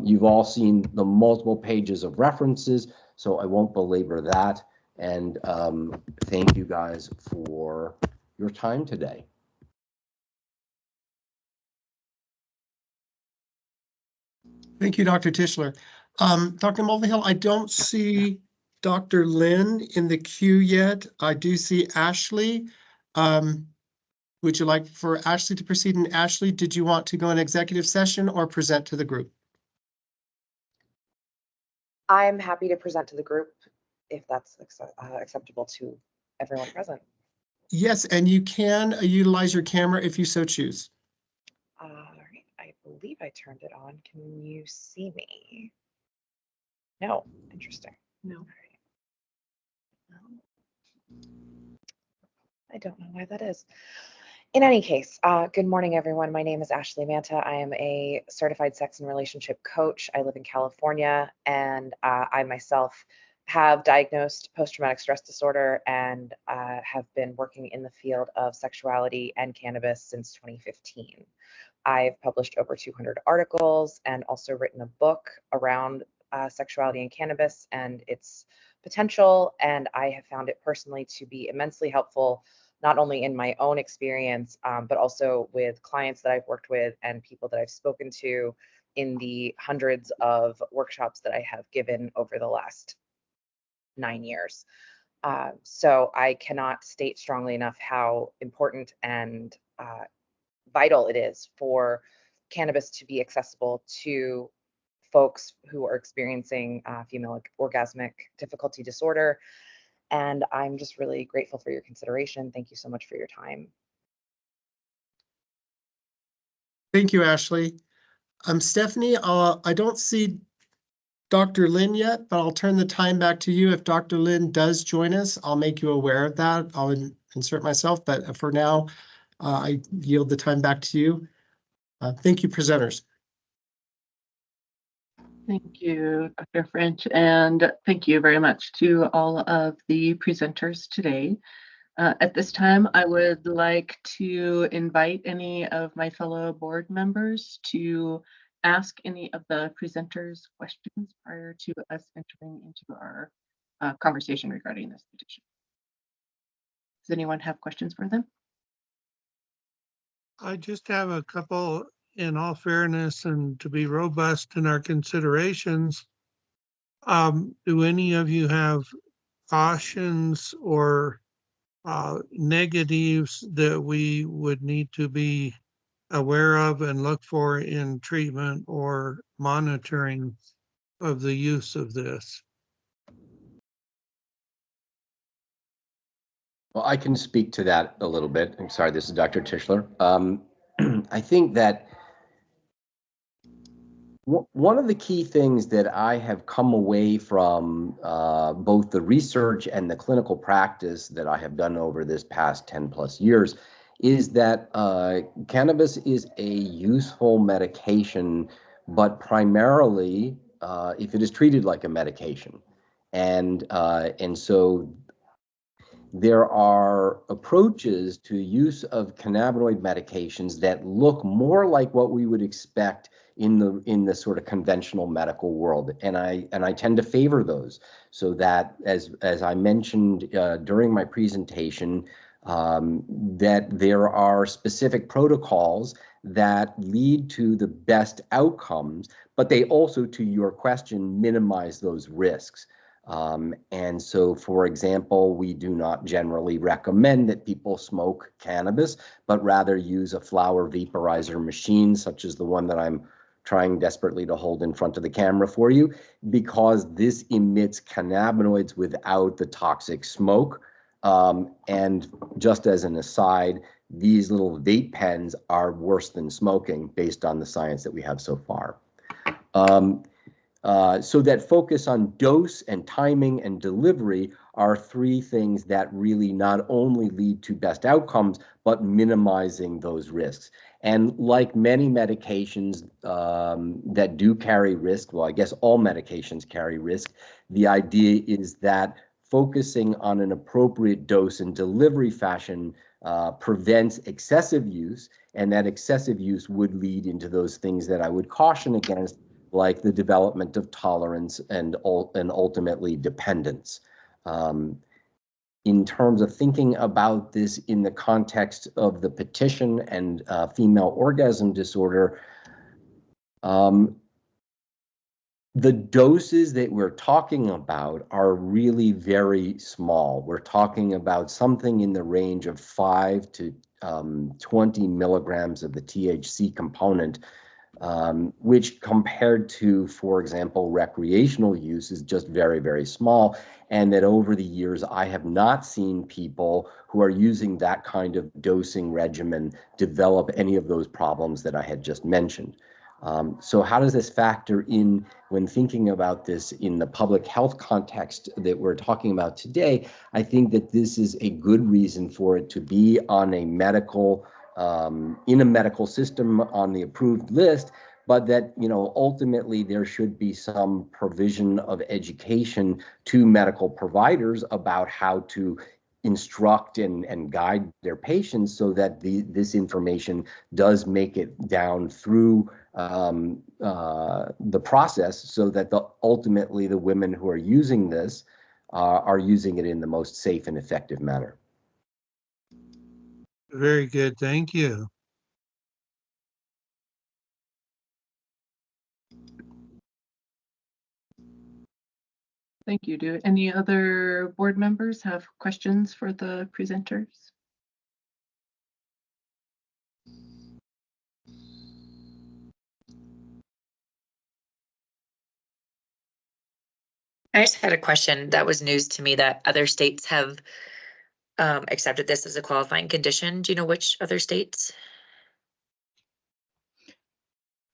You've all seen the multiple pages of references, so I won't belabor that. And thank you guys for your time today. Thank you, Dr. Tischler. Dr. Mulvihill, I don't see Dr. Lin in the queue yet. I do see Ashley. Would you like for Ashley to proceed? And Ashley, did you want to go in executive session or present to the group? I'm happy to present to the group if that's acceptable to everyone present. Yes, and you can utilize your camera if you so choose. All right, I believe I turned it on. Can you see me? No, interesting. No. I don't know why that is. In any case, good morning, everyone. My name is Ashley Manta. I am a certified sex and relationship coach. I live in California, and I myself have diagnosed post-traumatic stress disorder and have been working in the field of sexuality and cannabis since 2015. I've published over 200 articles and also written a book around sexuality and cannabis and its potential, and I have found it personally to be immensely helpful, not only in my own experience, but also with clients that I've worked with and people that I've spoken to in the hundreds of workshops that I have given over the last 9 years. So I cannot state strongly enough how important and vital it is for cannabis to be accessible to folks who are experiencing female orgasmic difficulty disorder. And I'm just really grateful for your consideration. Thank you so much for your time. Thank you, Ashley. Stephanie, I don't see Dr. Lin yet, but I'll turn the time back to you. If Dr. Lin does join us, I'll make you aware of that. I'll insert myself, but for now, I yield the time back to you. Thank you, presenters. Thank you, Dr. French, and thank you very much to all of the presenters today. At this time, I would like to invite any of my fellow board members to ask any of the presenters questions prior to us entering into our conversation regarding this petition. Does anyone have questions for them? I just have a couple. In all fairness and to be robust in our considerations, Do any of you have cautions or negatives that we would need to be aware of and look for in treatment or monitoring of the use of this? Well, I can speak to that a little bit. I'm sorry, this is Dr. Tischler. I think that one of the key things that I have come away from both the research and the clinical practice that I have done over this past 10 plus years is that cannabis is a useful medication, but primarily if it is treated like a medication. And so there are approaches to use of cannabinoid medications that look more like what we would expect in the sort of conventional medical world, and I tend to favor those. So that, as I mentioned during my presentation, that there are specific protocols that lead to the best outcomes, but they also, to your question, minimize those risks. And so, for example, we do not generally recommend that people smoke cannabis, but rather use a flower vaporizer machine, such as the one that I'm trying desperately to hold in front of the camera for you, because this emits cannabinoids without the toxic smoke. And just as an aside, these little vape pens are worse than smoking based on the science that we have so far. So that focus on dose and timing and delivery are three things that really not only lead to best outcomes, but minimizing those risks. And like many medications that do carry risk, well, I guess all medications carry risk, the idea is that focusing on an appropriate dose and delivery fashion prevents excessive use, and that excessive use would lead into those things that I would caution against, like the development of tolerance and ultimately dependence. In terms of thinking about this in the context of the petition and female orgasm disorder, the doses that we're talking about are really very small. We're talking about something in the range of 5 to 20 milligrams of the THC component, which compared to, for example, recreational use is just very, very small. And that over the years, I have not seen people who are using that kind of dosing regimen develop any of those problems that I had just mentioned. So how does this factor in when thinking about this in the public health context that we're talking about today? I think that this is a good reason for it to be on a medical in a medical system on the approved list, but that, you know, ultimately there should be some provision of education to medical providers about how to instruct and guide their patients so that this information does make it down through the process, so that ultimately the women who are using this are using it in the most safe and effective manner. Very good, thank you. Thank you. Do any other board members have questions for the presenters? I just had a question that was news to me, that other states have accepted this as a qualifying condition. Do you know which other states?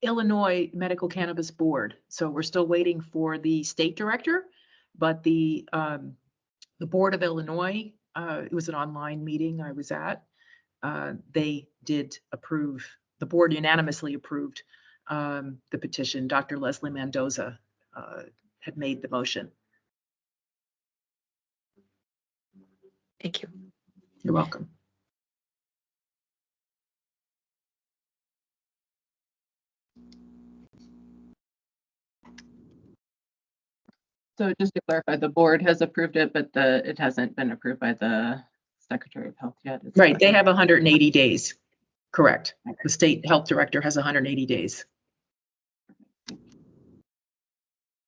Illinois Medical Cannabis Board. So we're still waiting for the state director, but the Board of Illinois, it was an online meeting I was at. They did approve, the board unanimously approved the petition. Dr. Leslie Mendoza had made the motion. Thank you. You're welcome. So just to clarify, the board has approved it, but it hasn't been approved by the Secretary of Health yet. Right, they have 180 days. Correct. The state health director has 180 days.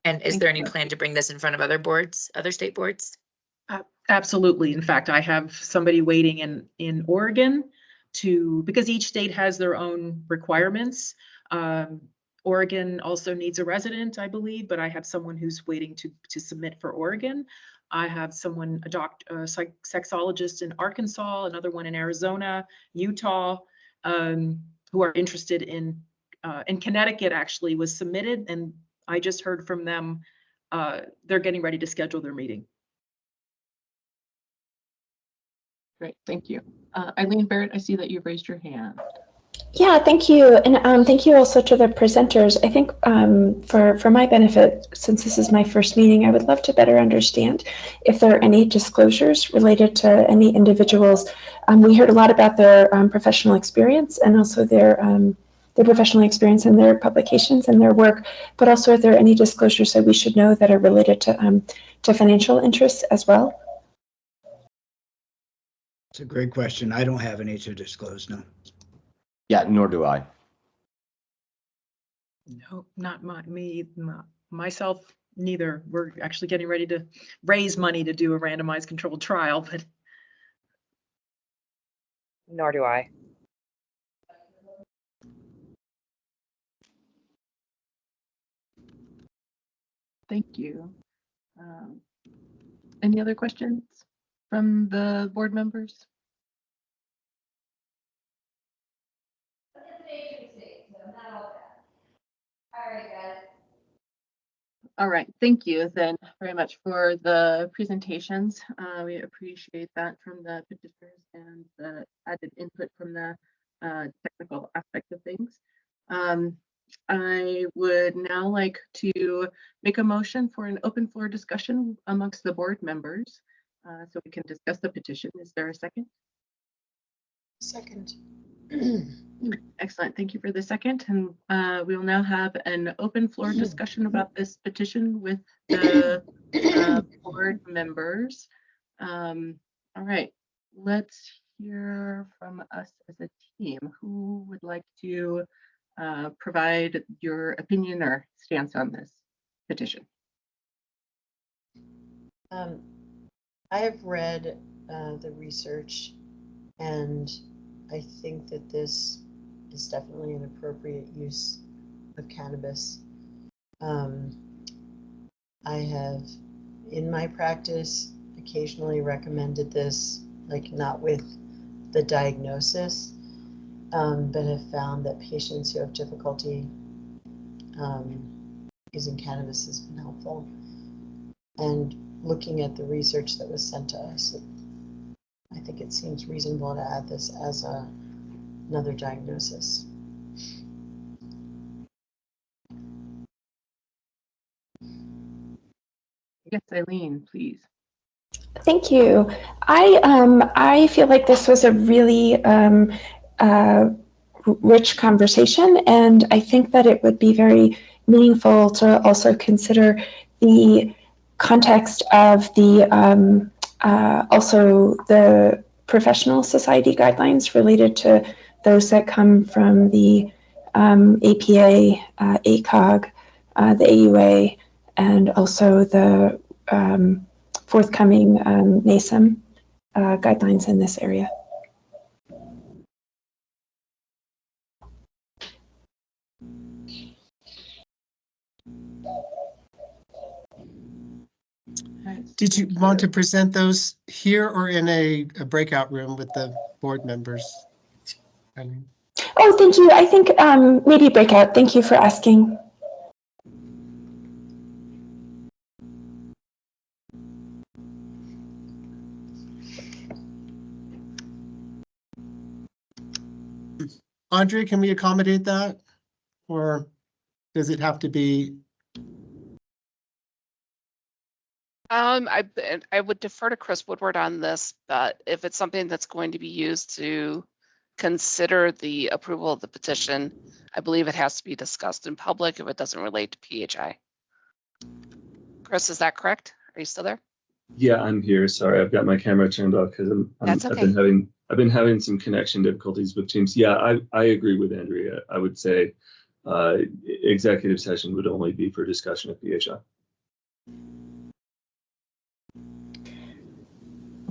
And is Thank there any you. plan to bring this in front of other boards, other state boards? Absolutely. In fact, I have somebody waiting in Oregon because each state has their own requirements. Oregon also needs a resident, I believe, but I have someone who's waiting to submit for Oregon. I have someone, a sexologist in Arkansas, another one in Arizona, Utah, who are interested in Connecticut actually was submitted, and I just heard from them. They're getting ready to schedule their meeting. Great, thank you. Eileen Barrett, I see that you've raised your hand. Yeah, thank you. And thank you also to the presenters. I think for my benefit, since this is my first meeting, I would love to better understand if there are any disclosures related to any individuals. We heard a lot about their professional experience and also their professional experience in their publications and their work, but also are there any disclosures that we should know that are related to financial interests as well? It's a great question. I don't have any to disclose, no. Yeah, nor do I. No, not myself, neither. We're actually getting ready to raise money to do a randomized controlled trial, but. Nor do I. Thank you. Any other questions from the board members? All right, thank you then very much for the presentations. We appreciate that from the petitioners and the added input from the technical aspect of things. I would now like to make a motion for an open floor discussion amongst the board members so we can discuss the petition. Is there a second? Second. Excellent. Thank you for the second. And we will now have an open floor discussion about this petition with the board members. All right, let's hear from us as a team. Who would like to provide your opinion or stance on this petition? I have read the research, and I think that this is definitely an appropriate use of cannabis. I have, in my practice, occasionally recommended this, like not with the diagnosis, but have found that patients who have difficulty using cannabis has been helpful. And looking at the research that was sent to us, I think it seems reasonable to add this as another diagnosis. Yes, Eileen, please. Thank you. I feel like this was a really rich conversation, and I think that it would be very meaningful to also consider the context of the also the professional society guidelines related to those that come from the APA, ACOG, the AUA, and also the forthcoming NASM guidelines in this area. Did you want to present those here or in a breakout room with the board members? Oh, thank you. I think maybe breakout. Thank you for asking. Andre, can we accommodate that? Or does it have to be? I would defer to Chris Woodward on this, but if it's something that's going to be used to consider the approval of the petition, I believe it has to be discussed in public if it doesn't relate to PHI. Chris, is that correct? Are you still there? Yeah, I'm here. Sorry, I've got my camera turned off because That's okay. I've been having some connection difficulties with Teams. Yeah, I agree with Andrea. I would say executive session would only be for discussion of PHI.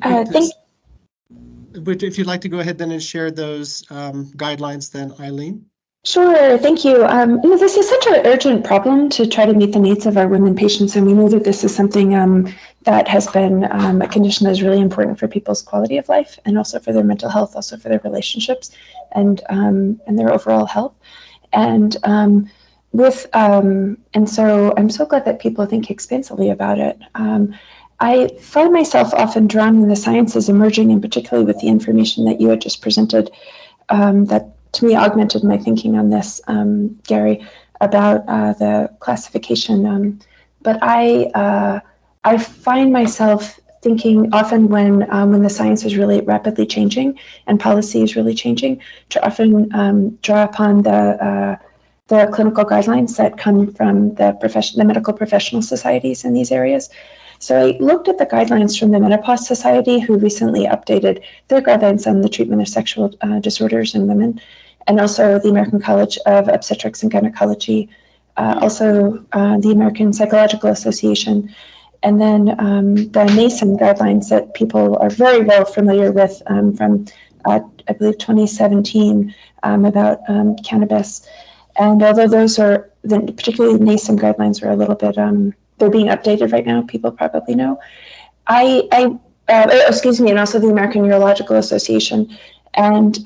Thank But if you'd like to go ahead then and share those guidelines, then Eileen. Sure, thank you. This is such an urgent problem to try to meet the needs of our women patients, and we know that this is something that has been a condition that is really important for people's quality of life, and also for their mental health, also for their relationships, and their overall health. And and so I'm so glad that people think expansively about it. I find myself often drawn when the science is emerging, and particularly with the information that you had just presented, that to me augmented my thinking on this, Gary, about the classification. But I find myself thinking often when the science is really rapidly changing and policy is really changing, to often draw upon the clinical guidelines that come from the medical professional societies in these areas. So I looked at the guidelines from the Menopause Society, who recently updated their guidelines on the treatment of sexual disorders in women, and also the American College of Obstetrics and Gynecology, also the American Psychological Association, and then the NASM guidelines that people are very well familiar with from, I believe, 2017 about cannabis. And although those are, particularly the NASM guidelines are a little bit, they're being updated right now, people probably know. Excuse me, and also the American Urological Association, and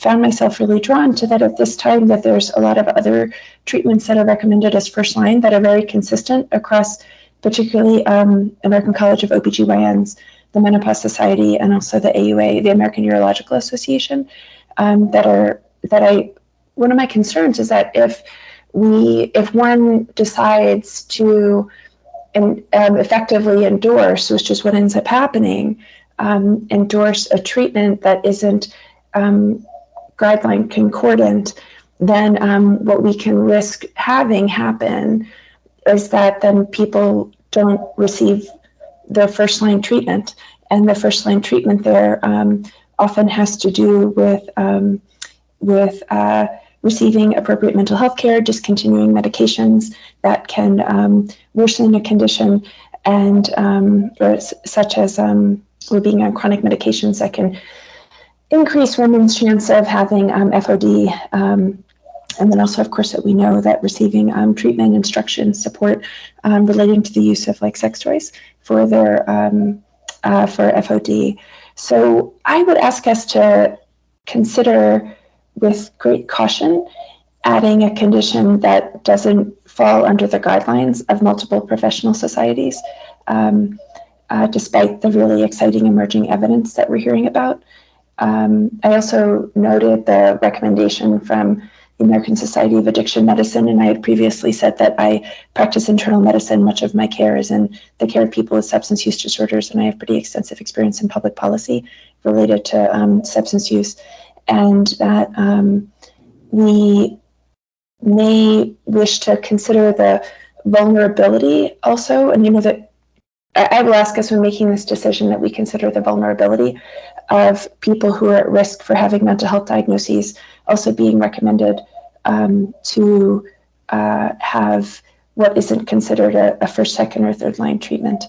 found myself really drawn to that at this time, that there's a lot of other treatments that are recommended as first line that are very consistent across, particularly American College of OBGYNs, the Menopause Society, and also the AUA, the American Urological Association, one of my concerns is that if one decides to effectively endorse, which is what ends up happening, endorse a treatment that isn't guideline concordant, then what we can risk having happen is that then people don't receive their first line treatment, and the first line treatment there often has to do with receiving appropriate mental health care, discontinuing medications that can worsen a condition, and such as being on chronic medications that can increase women's chance of having FOD. And then also, of course, that we know that receiving treatment, instruction, support relating to the use of like sex toys for their for FOD. So I would ask us to consider with great caution adding a condition that doesn't fall under the guidelines of multiple professional societies, despite the really exciting emerging evidence that we're hearing about. I also noted the recommendation from the American Society of Addiction Medicine, and I had previously said that I practice internal medicine. Much of my care is in the care of people with substance use disorders, and I have pretty extensive experience in public policy related to substance use, and that we may wish to consider the vulnerability also. And you know that I will ask us when making this decision that we consider the vulnerability of people who are at risk for having mental health diagnoses also being recommended to have what isn't considered a first, second, or third line treatment.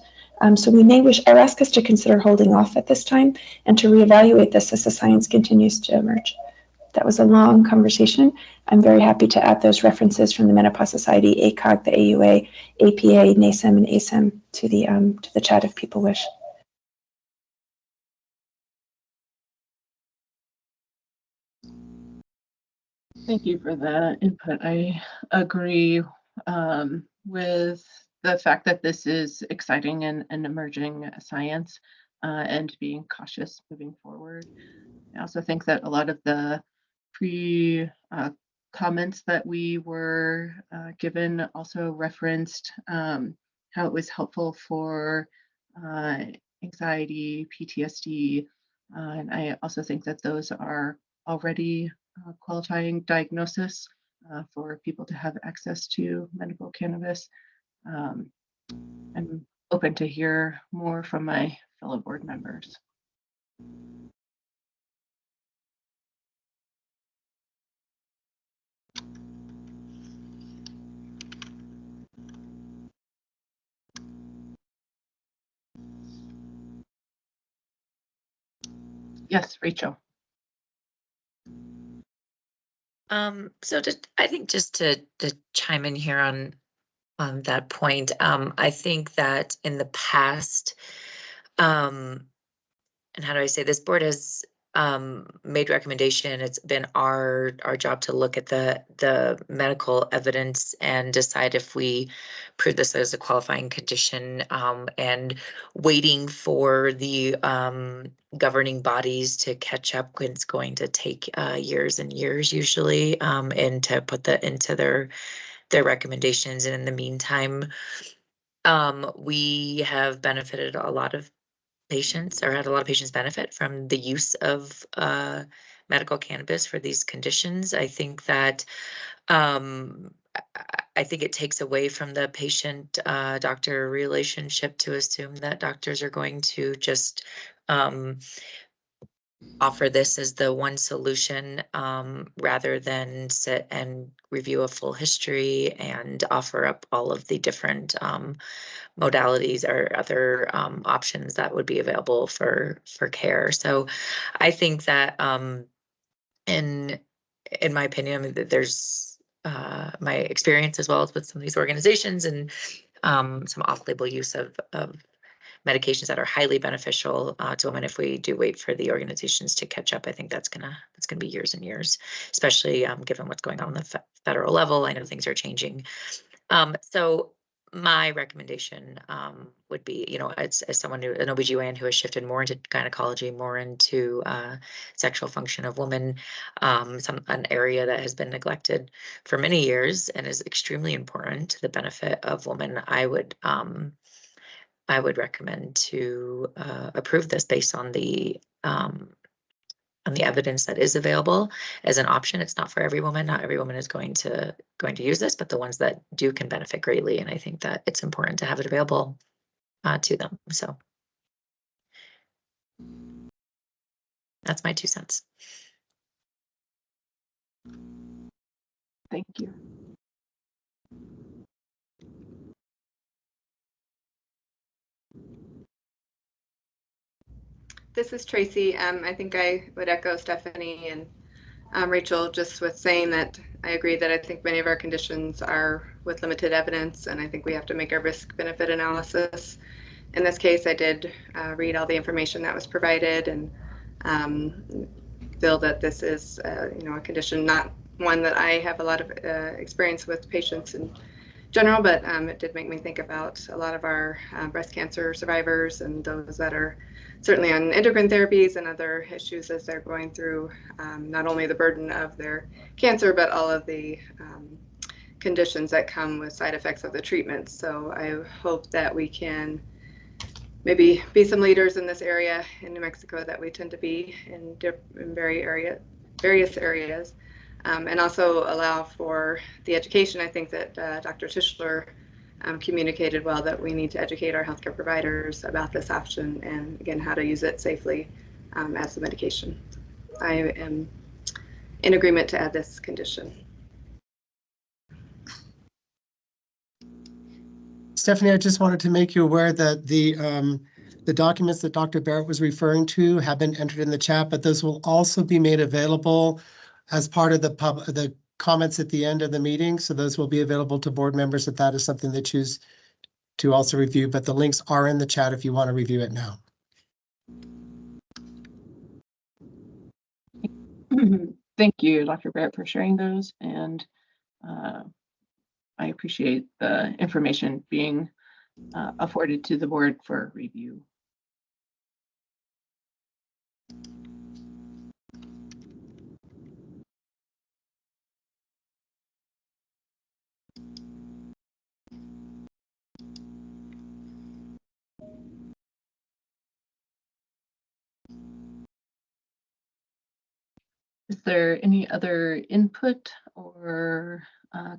So we may wish, I ask us to consider holding off at this time and to reevaluate this as the science continues to emerge. That was a long conversation. I'm very happy to add those references from the Menopause Society, ACOG, the AUA, APA, NASM, and ASM to the chat if people wish. Thank you for that input. I agree with the fact that this is exciting and emerging science, and being cautious moving forward. I also think that a lot of the comments that we were given also referenced how it was helpful for anxiety, PTSD, and I also think that those are already qualifying diagnosis for people to have access to medical cannabis. I'm open to hear more from my fellow board members. Yes, Rachel. So I think just to chime in here on that point, I think that in the past, and how do I say, this board has made recommendation. It's been our job to look at the medical evidence and decide if we prove this as a qualifying condition, and waiting for the governing bodies to catch up. It's going to take years and years usually, and to put that into their recommendations. And in the meantime, we have benefited a lot of patients, or had a lot of patients benefit from the use of medical cannabis for these conditions. I think that I think it takes away from the patient doctor relationship to assume that doctors are going to just offer this as the one solution, rather than sit and review a full history and offer up all of the different modalities or other options that would be available for care. So I think that in my opinion, I mean, that there's my experience as well as with some of these organizations, and some off-label use of medications that are highly beneficial to women. If we do wait for the organizations to catch up, I think that's gonna be years and years, especially given what's going on the federal level. I know things are changing. So my recommendation would be, you know, as someone who, an OBGYN who has shifted more into gynecology, more into sexual function of women, an area that has been neglected for many years and is extremely important to the benefit of women, I would recommend to approve this based on the evidence that is available as an option. It's not for every woman. Not every woman is going to use this, but the ones that do can benefit greatly. And I think that it's important to have it available to them. So that's my 2 cents. Thank you. This is Tracy. I think I would echo Stephanie and Rachel just with saying that I agree that I think many of our conditions are with limited evidence, and I think we have to make a risk-benefit analysis. In this case, I did read all the information that was provided, and feel that this is, you know, a condition, not one that I have a lot of experience with patients in general, but it did make me think about a lot of our breast cancer survivors and those that are certainly on endocrine therapies and other issues as they're going through not only the burden of their cancer, but all of the conditions that come with side effects of the treatment. So I hope that we can maybe be some leaders in this area in New Mexico that we tend to be in various areas, and also allow for the education. I think that Dr. Tischler communicated well that we need to educate our healthcare providers about this option and, again, how to use it safely as a medication. I am in agreement to add this condition. Stephanie, I just wanted to make you aware that the documents that Dr. Barrett was referring to have been entered in the chat, but those will also be made available as part of the comments at the end of the meeting. So those will be available to board members if that is something they choose to also review, but the links are in the chat if you want to review it now. Thank you, Dr. Barrett, for sharing those, and I appreciate the information being afforded to the board for review. Is there any other input or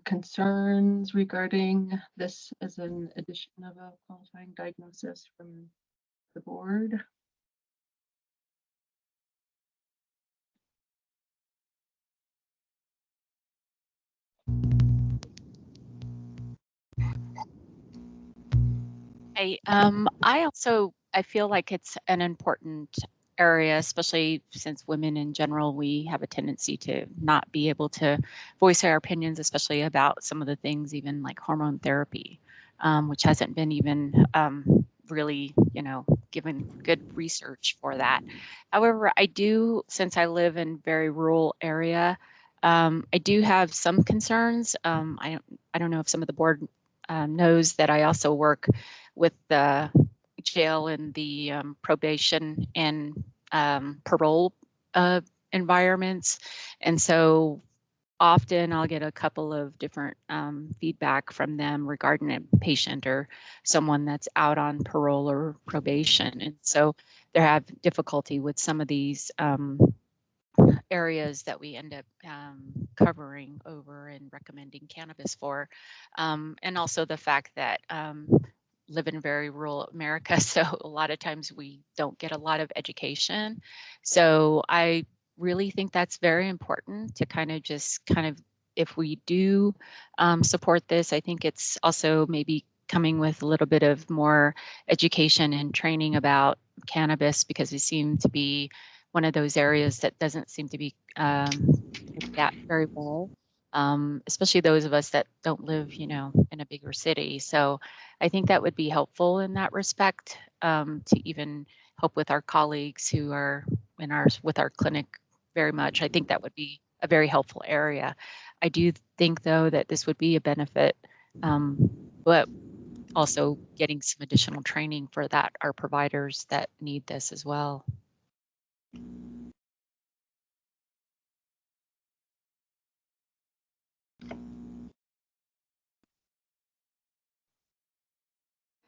concerns regarding this as an addition of a qualifying diagnosis from the board? I feel like it's an important area, especially since women in general, we have a tendency to not be able to voice our opinions, especially about some of the things, even like hormone therapy, which hasn't been even really, given good research for that. However, I do, since I live in very rural area, I do have some concerns. I don't know if some of the board knows that I also work with the jail and the probation and parole environments. And so often I'll get a couple of different feedback from them regarding a patient or someone that's out on parole or probation. And so they have difficulty with some of these areas that we end up covering over and recommending cannabis for. And also the fact that live in very rural America, so a lot of times we don't get a lot of education. So I really think that's very important to kind of, if we do support this, I think it's also maybe coming with a little bit of more education and training about cannabis, because we seem to be one of those areas that doesn't seem to be that very well, especially those of us that don't live, in a bigger city. So I think that would be helpful in that respect, to even help with our colleagues who are with our clinic very much. I think that would be a very helpful area. I do think, though, that this would be a benefit, but also getting some additional training for that, our providers that need this as well.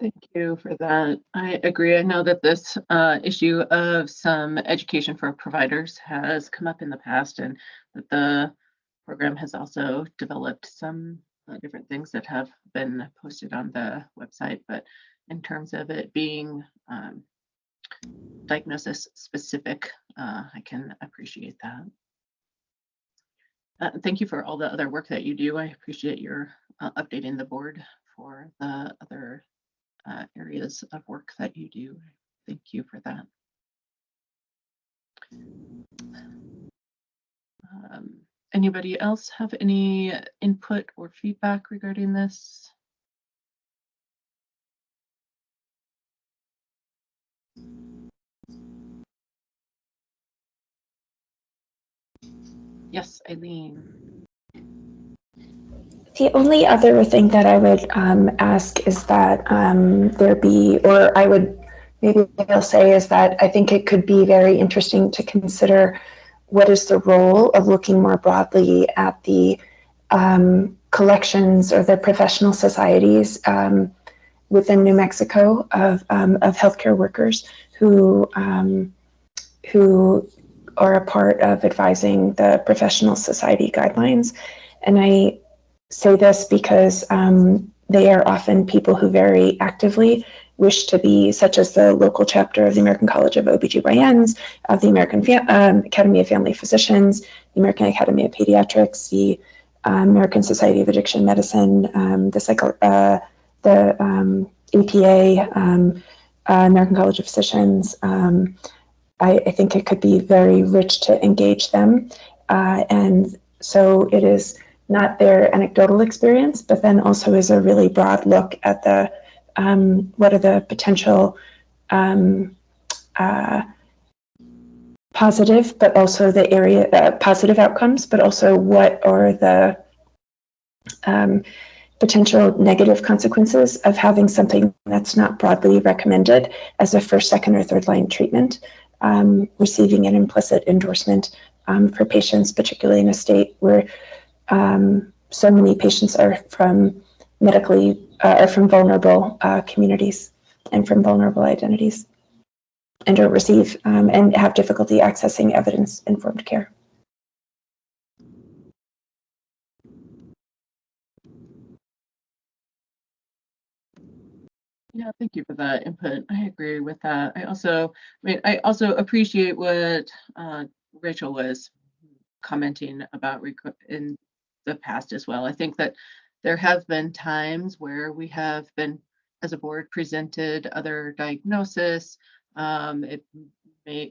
Thank you for that. I agree. I know that this issue of some education for providers has come up in the past, and that the program has also developed some different things that have been posted on the website. But in terms of it being diagnosis specific, I can appreciate that. Thank you for all the other work that you do. I appreciate your updating the board for the other areas of work that you do. Thank you for that. Anybody else have any input or feedback regarding this? Yes, Eileen. The only other thing that I would ask is that there be, or I would maybe I'll say, is that I think it could be very interesting to consider what is the role of looking more broadly at the collections or the professional societies within New Mexico of healthcare workers who are a part of advising the professional society guidelines. And I say this because they are often people who very actively wish to be, such as the local chapter of the American College of OBGYNs, of the American Academy of Family Physicians, the American Academy of Pediatrics, the American Society of Addiction Medicine, the APA, American College of Physicians. I think it could be very rich to engage them. And so it is not their anecdotal experience, but then also is a really broad look at the what are the potential positive, but also the area positive outcomes, but also what are the potential negative consequences of having something that's not broadly recommended as a first, second, or third line treatment, receiving an implicit endorsement for patients, particularly in a state where so many patients are from from vulnerable communities and from vulnerable identities, and don't receive and have difficulty accessing evidence-informed care. Yeah, thank you for that input. I agree with that. I also appreciate what Rachel was commenting about in the past as well. I think that there have been times where we have been, as a board, presented other diagnosis. It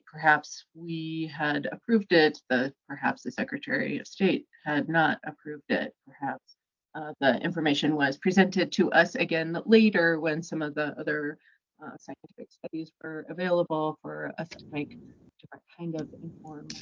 perhaps we had approved it, perhaps the Secretary of State had not approved it, perhaps the information was presented to us again later when some of the other scientific studies were available for us to make different kind of informed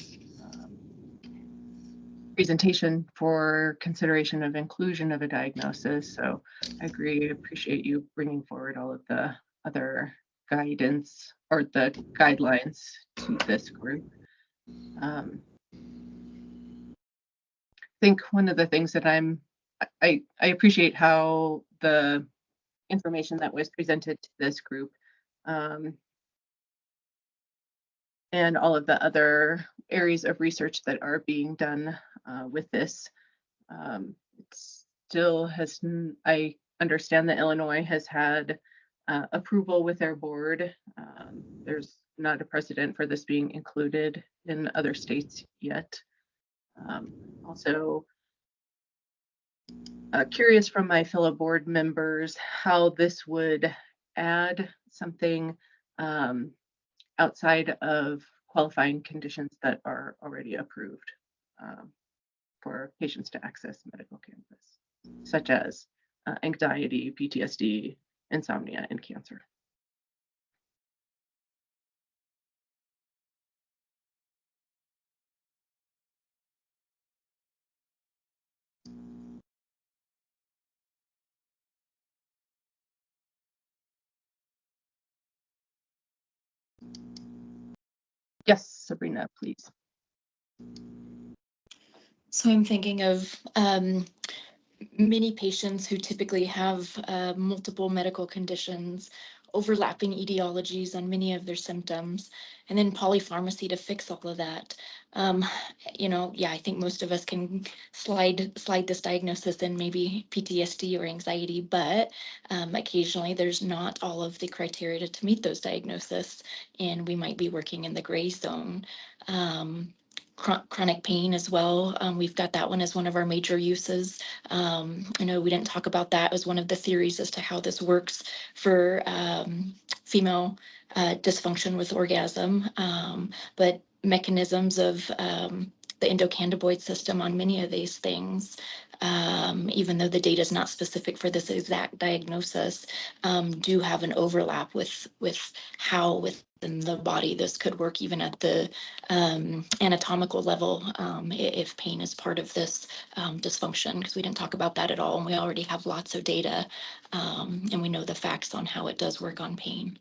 presentation for consideration of inclusion of a diagnosis. So I agree, appreciate you bringing forward all of the other guidance or the guidelines to this group. I think one of the things that I appreciate how the information that was presented to this group and all of the other areas of research that are being done with this. It still has, I understand that Illinois has had approval with their board. There's not a precedent for this being included in other states yet. Also, curious from my fellow board members how this would add something outside of qualifying conditions that are already approved for patients to access medical cannabis, such as anxiety, PTSD, insomnia, and cancer. Yes, Sabrina, please. So I'm thinking of many patients who typically have multiple medical conditions, overlapping etiologies on many of their symptoms, and then polypharmacy to fix all of that. Yeah, I think most of us can slide this diagnosis in maybe PTSD or anxiety, but occasionally there's not all of the criteria to meet those diagnoses, and we might be working in the gray zone. Chronic pain as well. We've got that one as one of our major uses. I know we didn't talk about that as one of the theories as to how this works for female dysfunction with orgasm, but mechanisms of the endocannabinoid system on many of these things, even though the data is not specific for this exact diagnosis, do have an overlap with how within the body this could work, even at the anatomical level, if pain is part of this dysfunction, because we didn't talk about that at all, and we already have lots of data, and we know the facts on how it does work on pain.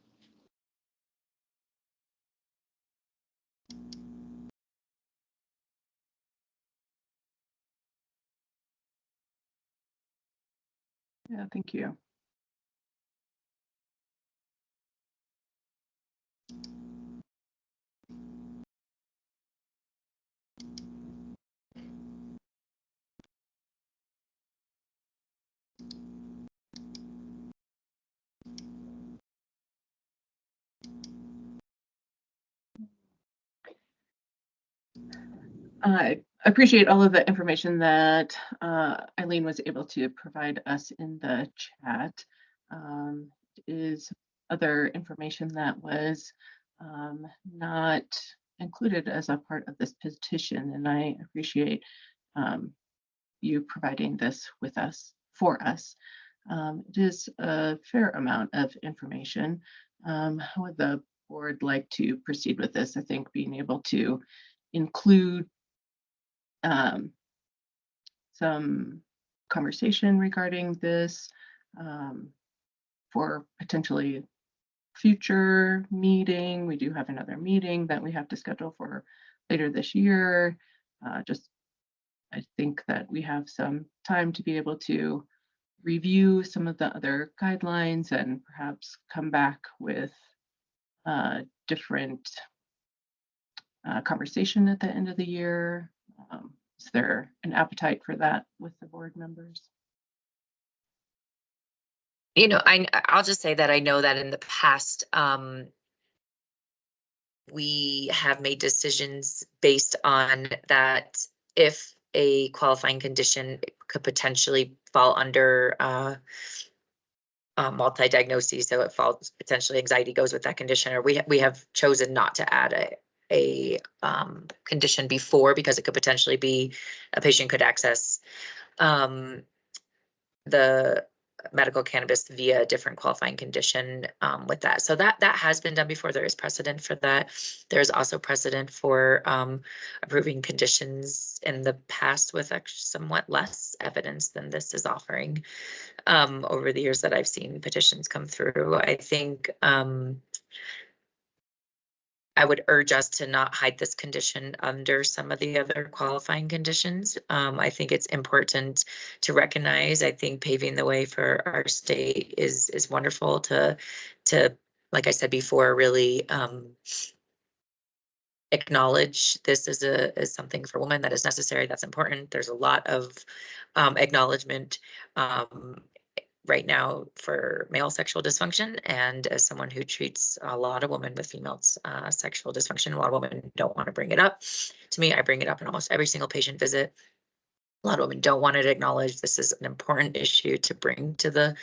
Yeah, thank you. I appreciate all of the information that Eileen was able to provide us in the chat. Is other information that was not included as a part of this petition, and I appreciate you providing this with us, for us. It is a fair amount of information. How would the board like to proceed with this? I think being able to include some conversation regarding this for potentially future meeting. We do have another meeting that we have to schedule for later this year. I think that we have some time to be able to review some of the other guidelines and perhaps come back with different conversation at the end of the year. Is there an appetite for that with the board members? I'll just say that I know that in the past, we have made decisions based on that if a qualifying condition could potentially fall under multi-diagnoses, so it falls potentially anxiety goes with that condition, or we have chosen not to add a condition before because it could potentially be a patient could access the medical cannabis via a different qualifying condition with that. So that has been done before. There is precedent for that. There's also precedent for approving conditions in the past with actually somewhat less evidence than this is offering over the years that I've seen petitions come through. I think I would urge us to not hide this condition under some of the other qualifying conditions. I think it's important to recognize, I think paving the way for our state is wonderful to, like I said before, really acknowledge this as something for women that is necessary, that's important. There's a lot of acknowledgement right now for male sexual dysfunction, and as someone who treats a lot of women with female sexual dysfunction, a lot of women don't want to bring it up to me. I bring it up in almost every single patient visit. A lot of women don't want it acknowledged. This is an important issue to bring to the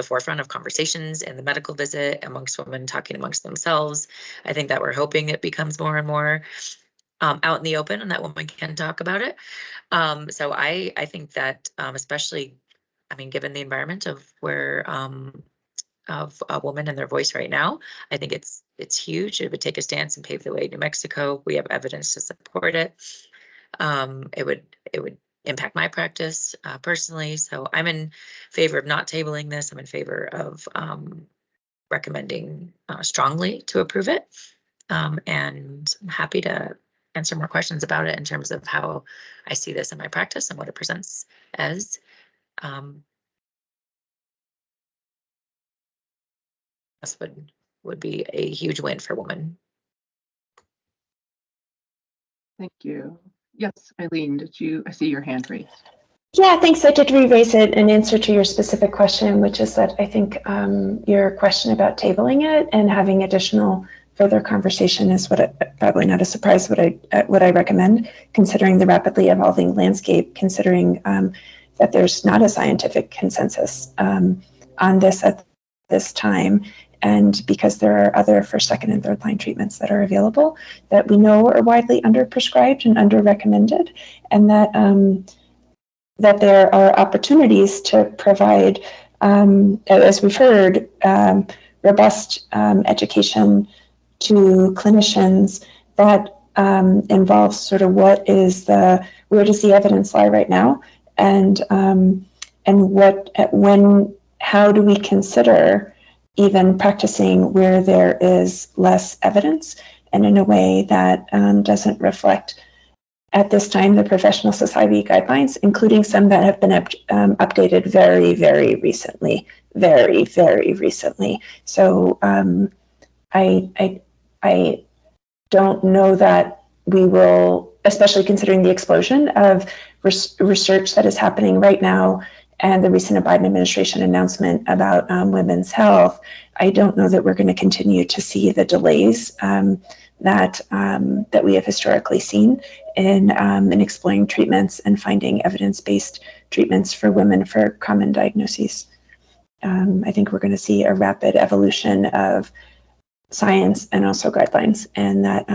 forefront of conversations in the medical visit amongst women talking amongst themselves. I think that we're hoping it becomes more and more out in the open and that women can talk about it. So I think that especially, I mean, given the environment of where of a woman and their voice right now, I think it's huge. It would take a stance and pave the way. New Mexico, we have evidence to support it. It would impact my practice personally. So I'm in favor of not tabling this. I'm in favor of recommending strongly to approve it. And I'm happy to answer more questions about it in terms of how I see this in my practice and what it presents as. This would be a huge win for women. Thank you. Yes, Eileen, I see your hand raised. Yeah, thanks. I did re-raise it in answer to your specific question, which is that I think your question about tabling it and having additional further conversation is probably not a surprise what I recommend, considering the rapidly evolving landscape, considering that there's not a scientific consensus on this at this time, and because there are other first, second, and third line treatments that are available that we know are widely underprescribed and under-recommended, and that there are opportunities to provide, as we've heard, robust education to clinicians that involves sort of where does the evidence lie right now, and how do we consider even practicing where there is less evidence and in a way that doesn't reflect at this time the professional society guidelines, including some that have been updated very, very recently, very, very recently. So I don't know that we will, especially considering the explosion of research that is happening right now and the recent Biden administration announcement about women's health. I don't know that we're going to continue to see the delays that we have historically seen in exploring treatments and finding evidence-based treatments for women for common diagnoses. I think we're going to see a rapid evolution of science and also guidelines, and that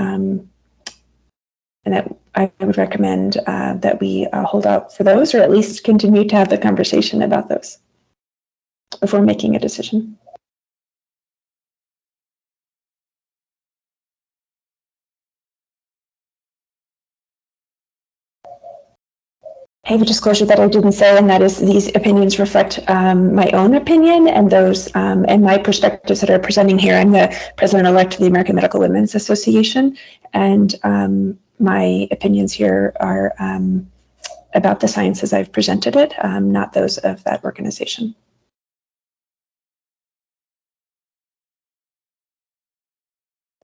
I would recommend that we hold out for those, or at least continue to have the conversation about those before making a decision. I have a disclosure that I didn't say, and that is these opinions reflect my own opinion and those and my perspectives that are presenting here. I'm the president-elect of the American Medical Women's Association, and my opinions here are about the science as I've presented it, not those of that organization.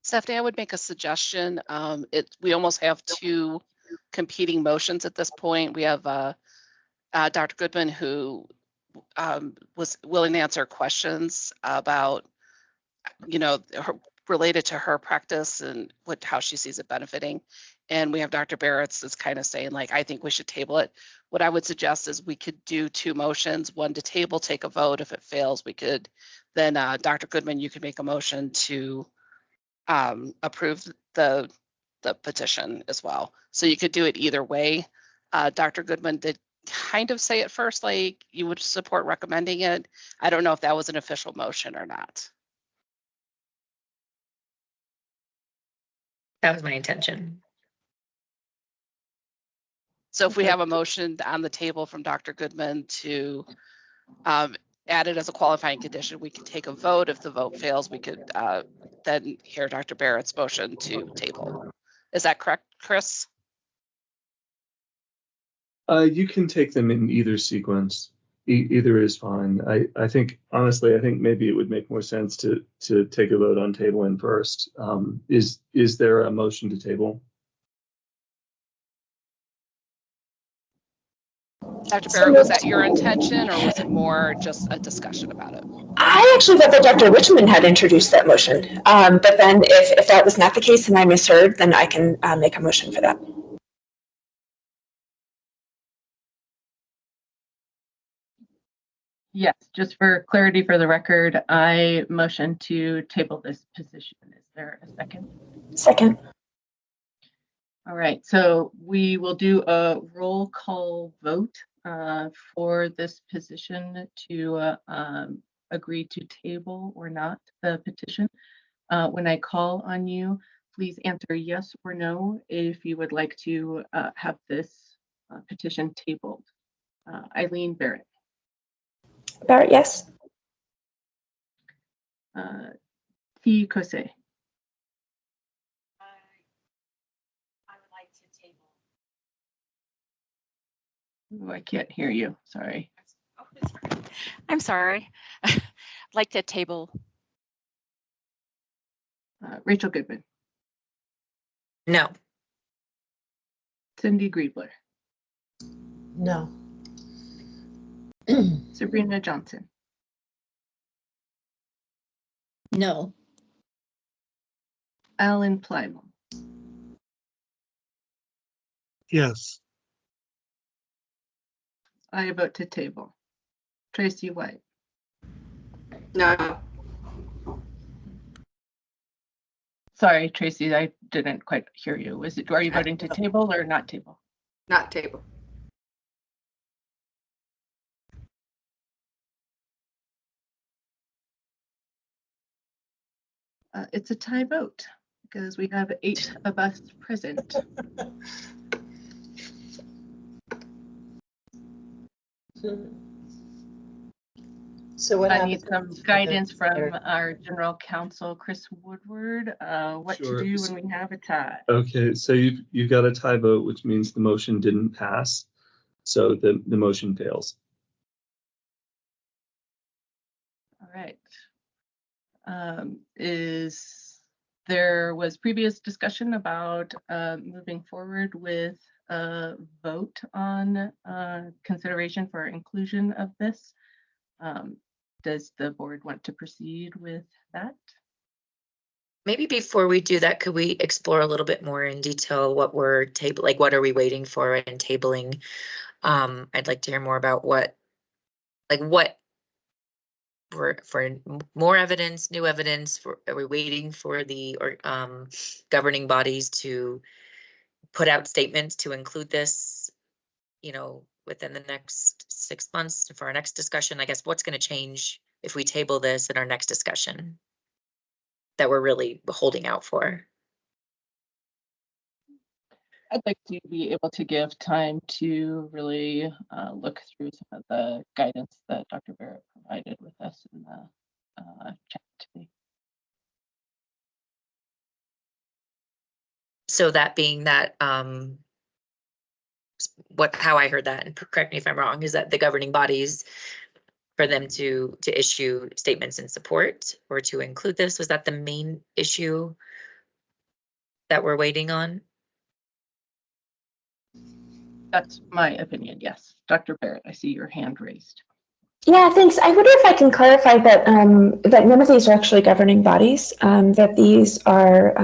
Stephanie, I would make a suggestion. We almost have two competing motions at this point. We have Dr. Goodman, who was willing to answer questions about, related to her practice and how she sees it benefiting. And we have Dr. Barrett's that's kind of saying, like, I think we should table it. what I would suggest is we could do two motions, one to table, take a vote. If it fails, we could then, Dr. Goodman, you could make a motion to approve the petition as well. So you could do it either way. Dr. Goodman did kind of say at first like you would support recommending it. I don't know if that was an official motion or not. That was my intention. So if we have a motion on the table from Dr. Goodman to add it as a qualifying condition, we can take a vote. If the vote fails, we could then hear Dr. Barrett's motion to table. Is that correct, Chris? You can take them in either sequence. Either is fine. I think, honestly, I think maybe it would make more sense to take a vote on tabling first. Is there a motion to table? Dr. Barrett, was that your intention or was it more just a discussion about it? I actually thought that Dr. Richmond had introduced that motion. But then if that was not the case and I misheard, then I can make a motion for that. Yes, just for clarity for the record, I motion to table this position. Is there a second? Second. All right, so we will do a roll call vote for this position to agree to table or not the petition. When I call on you, please answer yes or no if you would like to have this petition tabled. Eileen Barrett. Barrett, yes. T. Kosei. I would like to table. Oh, I can't hear you. Sorry. I'm sorry. I'd like to table. Rachel Goodman. No. Cindy Griebler. No. Sabrina Johnson. No. Alan Plymouth. Yes. I vote to table. Tracy White. No. Sorry, Tracy, I didn't quite hear you. Are you voting to table or not table? Not table. It's a tie vote because we have 8 of us present. So what I need happens? some guidance from our general counsel, Chris Woodward, what Sure. to do when we have a tie. Okay, so you've got a tie vote, which means the motion didn't pass. So the motion fails. All right. There was previous discussion about moving forward with a vote on consideration for inclusion of this. Does the board want to proceed with that? Maybe before we do that, could we explore a little bit more in detail what we're like what are we waiting for in tabling? I'd like to hear more about what for more evidence, new evidence. Are we waiting for the governing bodies to put out statements to include this, within the next 6 months for our next discussion? I guess what's going to change if we table this in our next discussion that we're really holding out for? I'd like to be able to give time to really look through some of the guidance that Dr. Barrett provided with us in the chat today. So that being that, how I heard that, and correct me if I'm wrong, is that the governing bodies, for them to issue statements in support or to include this, was that the main issue that we're waiting on? That's my opinion, yes. Dr. Barrett, I see your hand raised. Yeah, thanks. I wonder if I can clarify that that none of these are actually governing bodies, that these are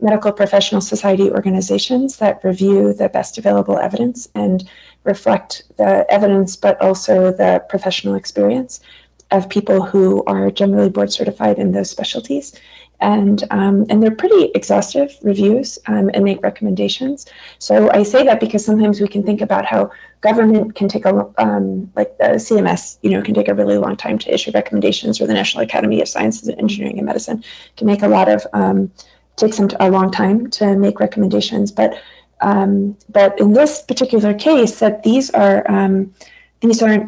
medical professional society organizations that review the best available evidence and reflect the evidence, but also the professional experience of people who are generally board certified in those specialties. And they're pretty exhaustive reviews and make recommendations. So I say that because sometimes we can think about how government can take like the CMS, can take a really long time to issue recommendations, or the National Academy of Sciences, Engineering, and Medicine can make takes them a long time to make recommendations. But in this particular case, that these aren't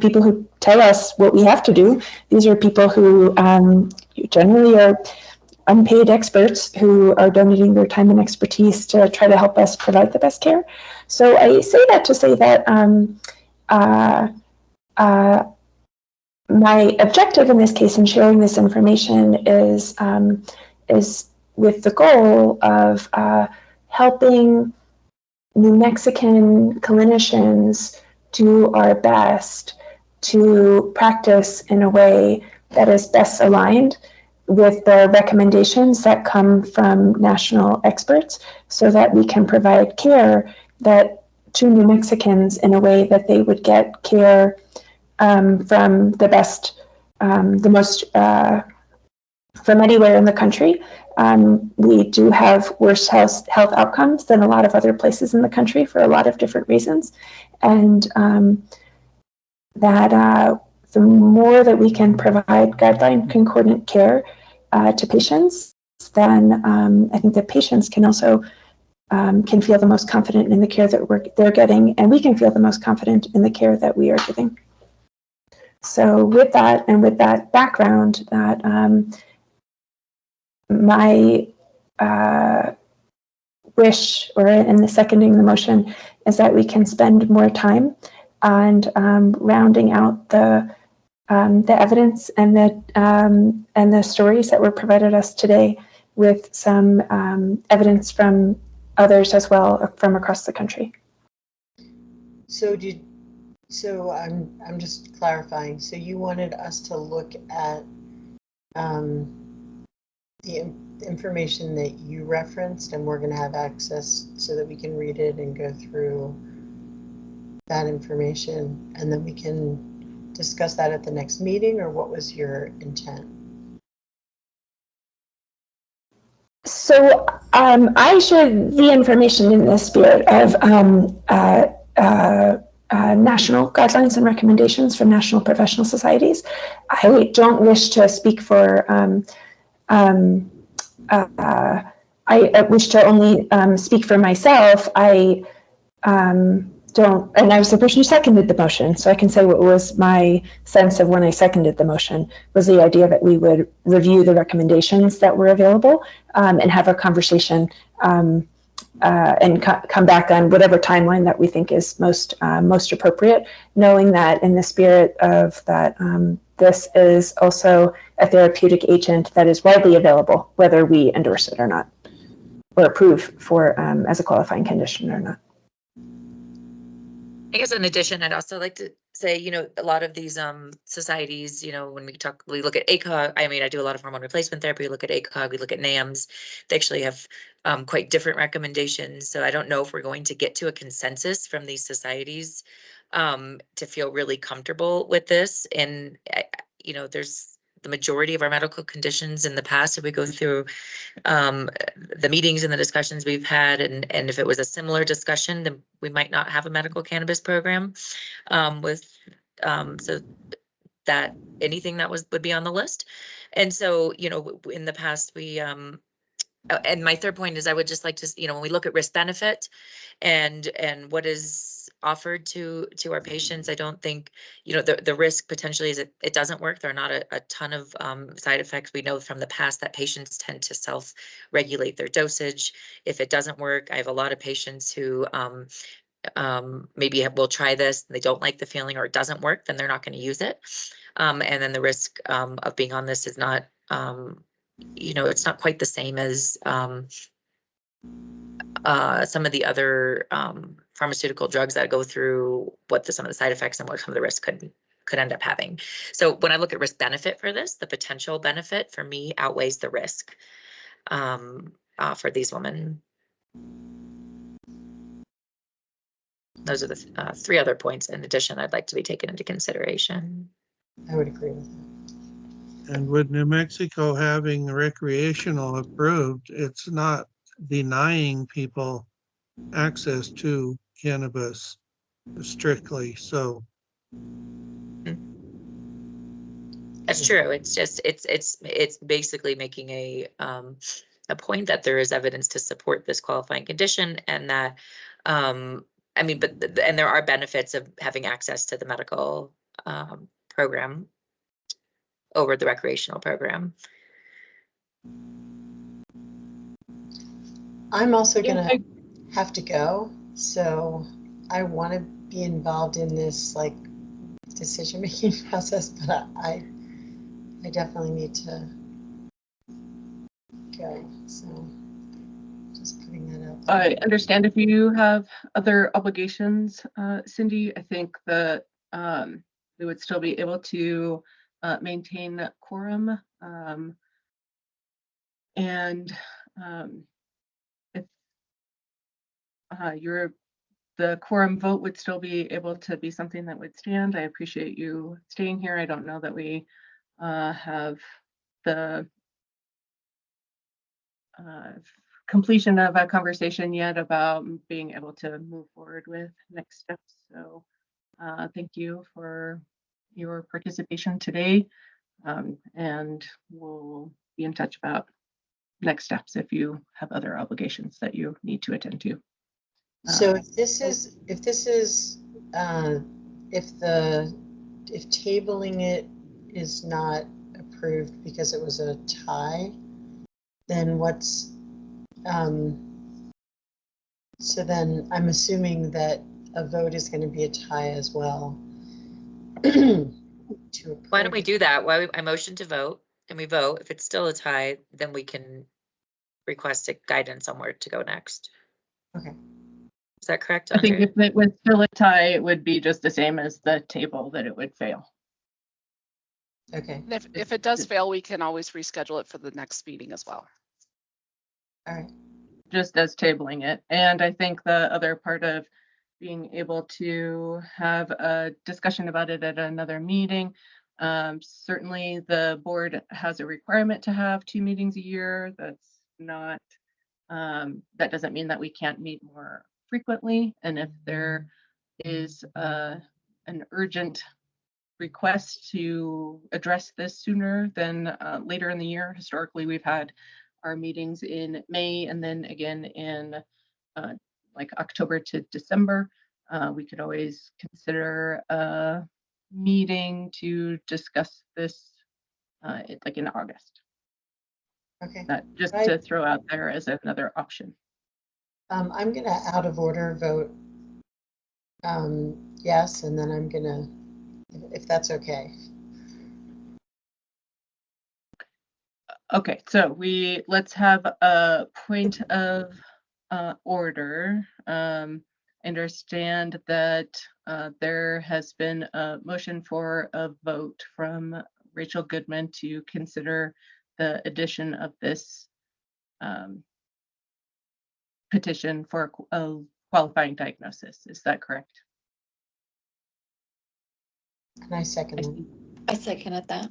people who tell us what we have to do. These are people who generally are unpaid experts who are donating their time and expertise to try to help us provide the best care. So I say that to say that my objective in this case in sharing this information is with the goal of helping New Mexican clinicians do our best to practice in a way that is best aligned with the recommendations that come from national experts, so that we can provide care to New Mexicans in a way that they would get care from the best, the most, from anywhere in the country. We do have worse health outcomes than a lot of other places in the country for a lot of different reasons. And the more that we can provide guideline concordant care to patients, then I think that patients can also can feel the most confident in the care that they're getting, and we can feel the most confident in the care that we are giving. So with that, and with that background, that my wish, or in the seconding the motion, is that we can spend more time on rounding out the evidence and the stories that were provided us today, with some evidence from others as well from across the country. So I'm just clarifying. So you wanted us to look at the information that you referenced, and we're going to have access so that we can read it and go through that information, and then we can discuss that at the next meeting, or what was your intent? So I shared the information in the spirit of national guidelines and recommendations from national professional societies. I don't wish to speak for, I wish to only speak for myself. I don't, and I was the person who seconded the motion, so I can say what was my sense of when I seconded the motion, was the idea that we would review the recommendations that were available and have a conversation and come back on whatever timeline that we think is most appropriate, knowing that in the spirit of that this is also a therapeutic agent that is widely available, whether we endorse it or not, or approve for as a qualifying condition or not. I guess in addition, I'd also like to say, a lot of these societies, when we look at ACOG, I do a lot of hormone replacement therapy, we look at ACOG, we look at NAMS, they actually have quite different recommendations. So I don't know if we're going to get to a consensus from these societies to feel really comfortable with this. And, there's the majority of our medical conditions in the past, if we go through the meetings and the discussions we've had, and if it was a similar discussion, then we might not have a medical cannabis program so that anything that would be on the list. And so, in the past, we and my third point is I would just like to, when we look at risk benefit and what is offered to our patients, I don't think, the risk potentially is it doesn't work. There are not a ton of side effects. We know from the past that patients tend to self-regulate their dosage. If it doesn't work, I have a lot of patients who maybe will try this, and they don't like the feeling, or it doesn't work, then they're not going to use it. And then the risk of being on this is not, it's not quite the same as some of the other pharmaceutical drugs that go through some of the side effects and what some of the risks could end up having. So when I look at risk benefit for this, the potential benefit for me outweighs the risk for these women. those are the three other points in addition I'd like to be taken into consideration. I would agree with that. And with New Mexico having recreational approved, it's not denying people access to cannabis strictly, so. That's true. It's just, it's basically making a point that there is evidence to support this qualifying condition, and that, I mean, and there are benefits of having access to the medical program over the recreational program. I'm also gonna have to go, so I want to be involved in this like decision-making process, but I definitely need to go, so just putting that out there. I understand if you have other obligations, Cindy. I think that we would still be able to maintain quorum. And if the quorum vote would still be able to be something that would stand, I appreciate you staying here. I don't know that we have the completion of a conversation yet about being able to move forward with next steps. So thank you for your participation today. And we'll be in touch about next steps if you have other obligations that you need to attend to. So if tabling it is not approved because it was a tie, then what's, so then I'm assuming that a vote is going to be a tie as well. Why don't we do that? Why I motion to vote, and we vote. If it's still a tie, then we can request a guidance on where to go next. Okay. Is that correct, I think Andrea? if it was still a tie, it would be just the same as the table, that it would fail. Okay. And if it does fail, we can always reschedule it for the next meeting as well. All right. Just as tabling it. And I think the other part of being able to have a discussion about it at another meeting, certainly the board has a requirement to have 2 meetings a year. That's not, that doesn't mean that we can't meet more frequently. And if there is an urgent request to address this sooner than later in the year, historically we've had our meetings in May and then again in like October to December. We could always consider a meeting to discuss this like in August. Okay. Just to throw out there as another option. I'm gonna out of order vote yes, and then I'm gonna, if that's okay. Okay, so let's have a point of order. Understand that there has been a motion for a vote from Rachel Goodman to consider the addition of this petition for a qualifying diagnosis. Is that correct? And I second that. I seconded that.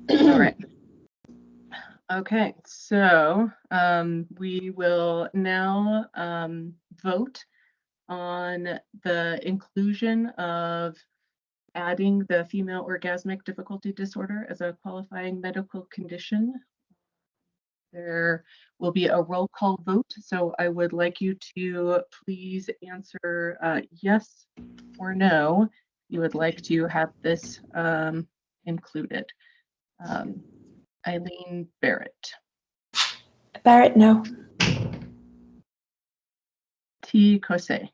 All right. Okay, so we will now vote on the inclusion of adding the female orgasmic difficulty disorder as a qualifying medical condition. There will be a roll call vote, so I would like you to please answer yes or no. You would like to have this included. Eileen Barrett. Barrett, no. T. Kosei.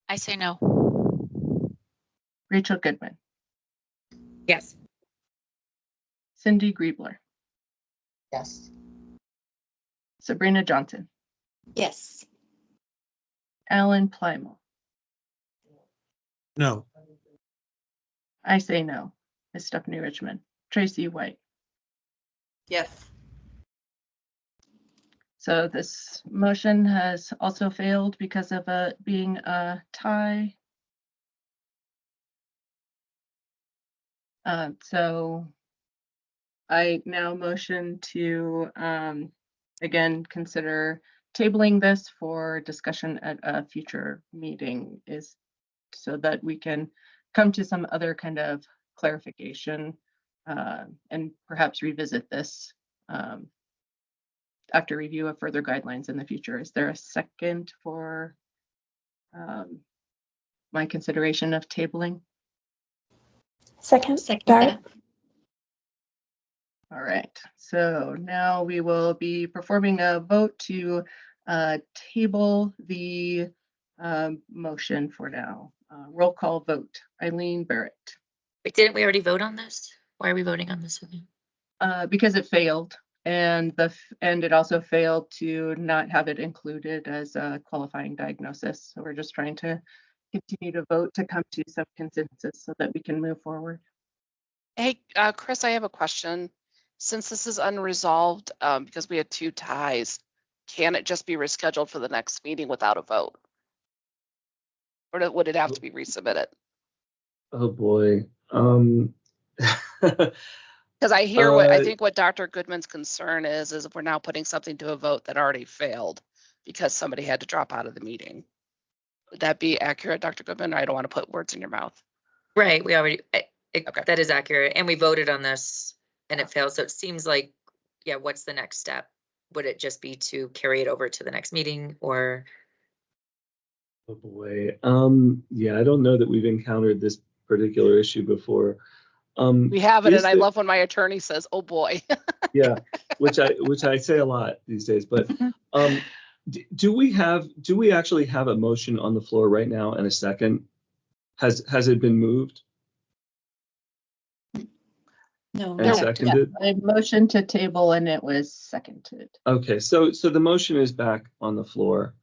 I say no. Rachel Goodman. Yes. Cindy Griebler. Yes. Sabrina Johnson. Yes. Alan Plymel. No. I say no. Ms. Stephanie Richmond. Tracy White. Yes. So this motion has also failed because of being a tie. So I now motion to, again, consider tabling this for discussion at a future meeting, is so that we can come to some other kind of clarification and perhaps revisit this after review of further guidelines in the future. Is there a second for my consideration of tabling? Second, Second Barrett. that. All right, so now we will be performing a vote to table the motion for now. Roll call vote. Eileen Barrett. Wait, didn't we already vote on this? Why are we voting on this again? Because it failed, and it also failed to not have it included as a qualifying diagnosis. So we're just trying to continue to vote to come to some consensus so that we can move forward. Hey, Chris, I have a question. Since this is unresolved, because we had 2 ties, can it just be rescheduled for the next meeting without a vote? Or would it have to be resubmitted? Oh, boy. Because I hear I think what Dr. Goodman's concern is if we're now putting something to a vote that already failed because somebody had to drop out of the meeting. Would that be accurate, Dr. Goodman? I don't want to put words in your mouth. Right, we already, Okay. that is accurate, and we voted on this and it failed, so it seems like, yeah, what's the next step? Would it just be to carry it over to the next meeting, or? Oh, boy. Yeah, I don't know that we've encountered this particular issue before. We have it, Is and I there- love when my attorney says, "Oh boy." Yeah, which I say a lot these days, but do we actually have a motion on the floor right now and a second? Has it been moved No, and no. seconded? I motioned to table and it was seconded. Okay, so the motion is back on the floor.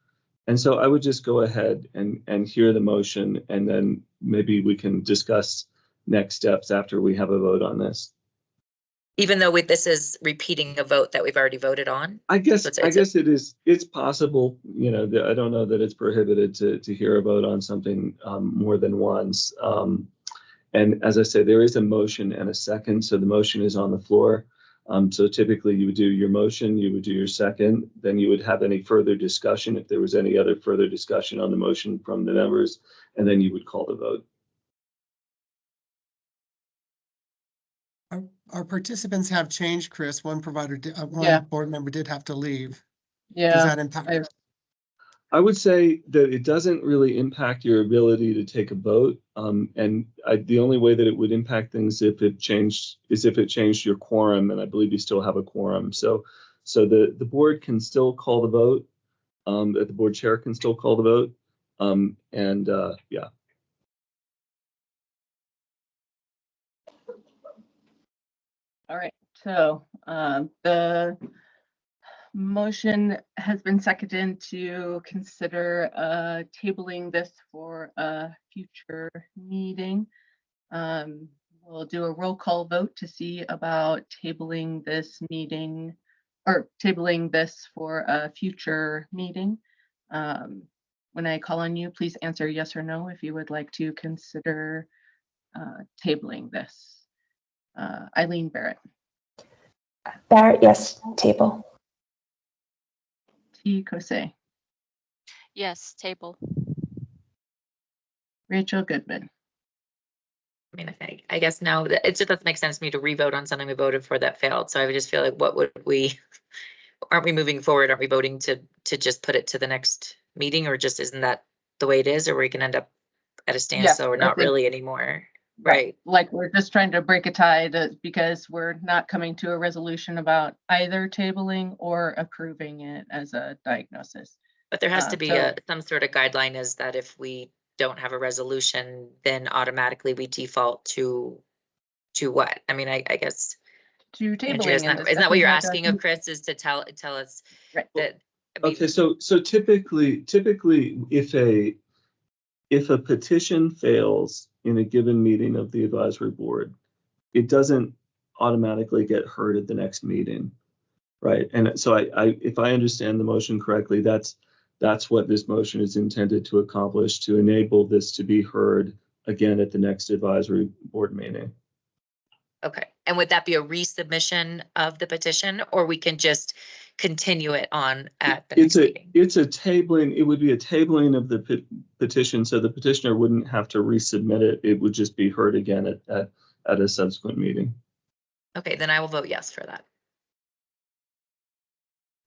And so I would just go ahead and hear the motion, and then maybe we can discuss next steps after we have a vote on this. Even though this is repeating a vote that we've already voted on? I guess So it's possible, I don't know that it's prohibited to hear a vote on something more than once. And as I say, there is a motion and a second, so the motion is on the floor. So typically you would do your motion, you would do your second, then you would have any further discussion if there was any other further discussion on the motion from the members, and then you would call the vote. Our participants have changed, Chris. One Yeah. board member did have to leave. Yeah. Does that impact? I would say that it doesn't really impact your ability to take a vote. The only way that it would impact things if it changed your quorum, and I believe you still have a quorum. So the board can still call the vote. The board chair can still call the vote. Yeah. All right, so the motion has been seconded to consider tabling this for a future meeting. We'll do a roll call vote to see about tabling this meeting or tabling this for a future meeting. When I call on you, please answer yes or no if you would like to consider tabling this. Eileen Barrett. Barrett, yes, table. T. Kosei. Yes, table. Rachel Goodman. I mean, I guess now it just doesn't make sense to me to re-vote on something we voted for that failed. So I would just feel like, aren't we moving forward? Aren't we voting to just put it to the next meeting, or just isn't that the way it is, or we can end up at a standstill or not really anymore? Right. Like we're just trying to break a tie because we're not coming to a resolution about either tabling or approving it as a diagnosis. But there has to be some sort of guideline, is that if we don't have a resolution, then automatically we default to what? I mean, I guess. To tabling. Andrea, isn't that what you're asking of Chris, is to tell us right. that? I mean, Okay, so typically if a petition fails in a given meeting of the advisory board, it doesn't automatically get heard at the next meeting. Right. And so if I understand the motion correctly, that's what this motion is intended to accomplish, to enable this to be heard again at the next advisory board meeting. Okay. And would that be a resubmission of the petition, or we can just continue it on at the next meeting? It's a tabling. It would be a tabling of the petition, so the petitioner wouldn't have to resubmit it. It would just be heard again at a subsequent meeting. Okay, then I will vote yes for that.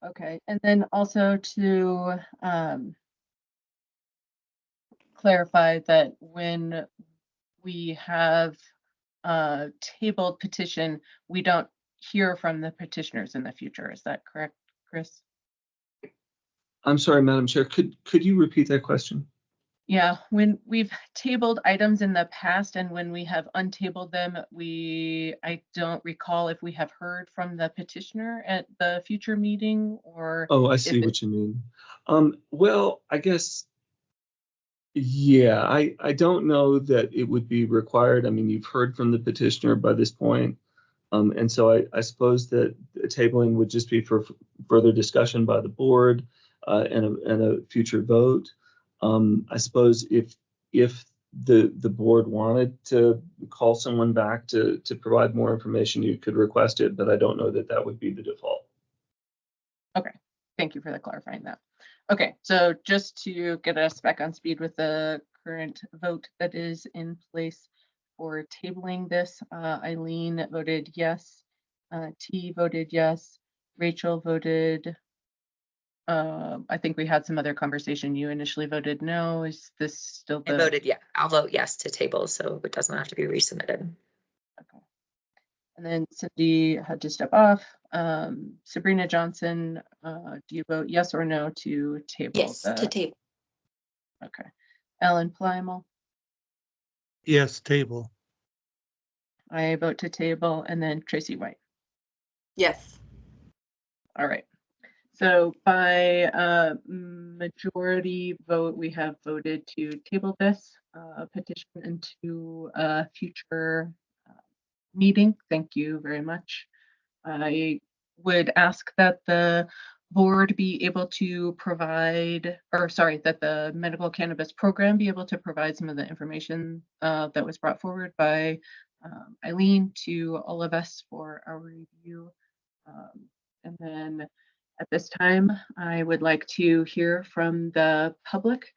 Okay, and then also to clarify that when we have a tabled petition, we don't hear from the petitioners in the future. Is that correct, Chris? I'm sorry, Madam Chair, could you repeat that question? Yeah, when we've tabled items in the past and when we have untabled them, I don't recall if we have heard from the petitioner at the future meeting or. Oh, I see what you mean. Well, I guess, yeah, I don't know that it would be required. I mean, you've heard from the petitioner by this point. And so I suppose that tabling would just be for further discussion by the board and a future vote. I suppose if the board wanted to call someone back to provide more information, you could request it, but I don't know that that would be the default. Okay, thank you for clarifying that. Okay, so just to get us back on speed with the current vote that is in place for tabling this, Eileen voted yes, T voted yes, Rachel voted, I think we had some other conversation. You initially voted no. Is this still I voted yeah. I'll vote yes to table, so it doesn't have to be resubmitted. Okay. And then Cindy had to step off. Sabrina Johnson, do you vote yes or no to table? Yes, to table. Okay. Ellen Plymel, Yes, table. I vote to table, and then Tracy White. Yes. All right. So by majority vote, we have voted to table this petition into a future meeting. Thank you very much. I would ask that the board be able to provide, or sorry, that the medical cannabis program be able to provide some of the information that was brought forward by Eileen to all of us for our review. And then at this time, I would like to hear from the public,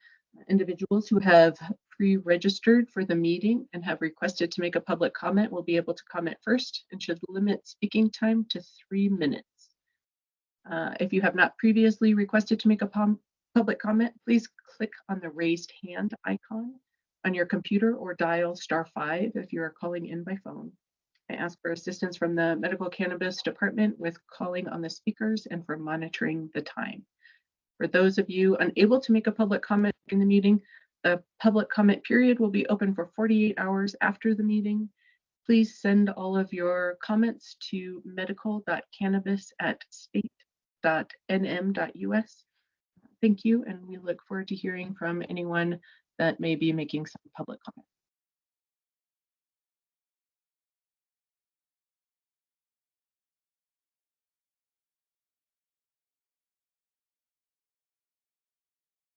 individuals who have pre-registered for the meeting and have requested to make a public comment will be able to comment first and should limit speaking time to 3 minutes. If you have not previously requested to make a public comment, please click on the raised hand icon on your computer or dial *5 if you are calling in by phone. I ask for assistance from the Medical Cannabis Department with calling on the speakers and for monitoring the time. For those of you unable to make a public comment in the meeting, the public comment period will be open for 48 hours after the meeting. Please send all of your comments to medical.cannabis@state.nm.us. Thank you, and we look forward to hearing from anyone that may be making some public comment.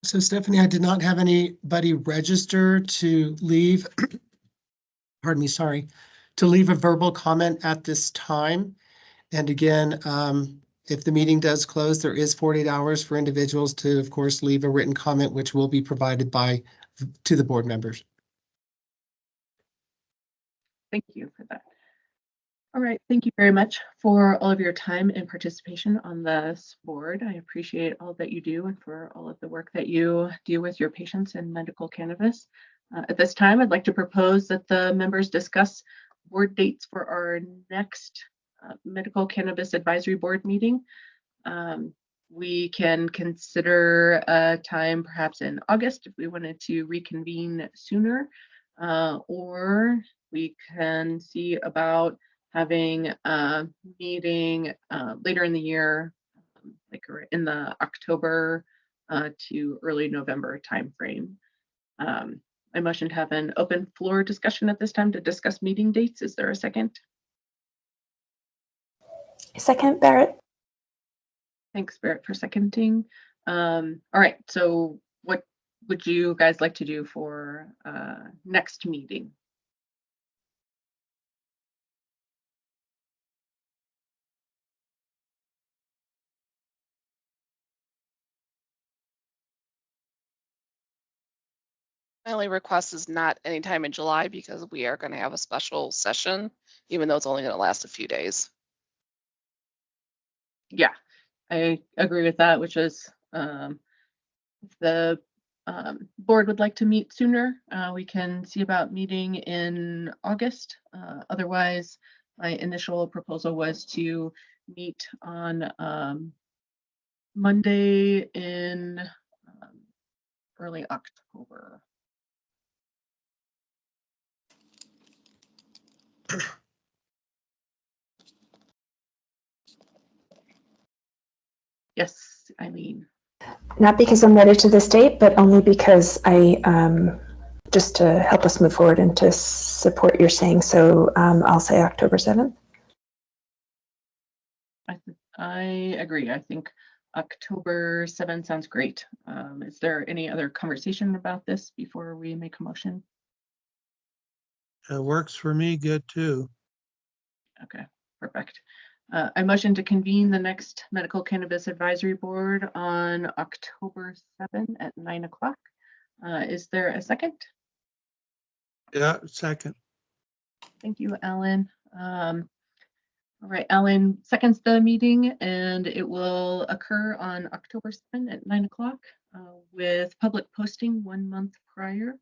So Stephanie, I did not have anybody register to leave, pardon me, sorry, to leave a verbal comment at this time. And again, if the meeting does close, there is 48 hours for individuals to, of course, leave a written comment, which will be provided to the board members. Thank you for that. All right, thank you very much for all of your time and participation on this board. I appreciate all that you do and for all of the work that you do with your patients in medical cannabis. At this time, I'd like to propose that the members discuss board dates for our next Medical Cannabis Advisory Board meeting. We can consider a time perhaps in August if we wanted to reconvene sooner, or we can see about having a meeting later in the year, like in the October to early November timeframe. I motion to have an open floor discussion at this time to discuss meeting dates. Is there a second? Second, Barrett. Thanks, Barrett, for seconding. All right, so what would you guys like to do for next meeting? My only request is not anytime in July because we are going to have a special session, even though it's only going to last a few days. Yeah, I agree with that, which is if the board would like to meet sooner, we can see about meeting in August. Otherwise, my initial proposal was to meet on Monday in early October. Yes, Eileen. Not because I'm wedded to this date, but only because I, just to help us move forward and to support your saying. So I'll say October 7th. I agree. I think October 7th sounds great. Is there any other conversation about this before we make a motion? It works for me good too. Okay, perfect. I motion to convene the next Medical Cannabis Advisory Board on October 7th at 9 o'clock. Is there a second? Yeah, second. Thank you, Alan. All right, Alan seconds the meeting and it will occur on October 7th at 9 o'clock with public posting 1 month prior.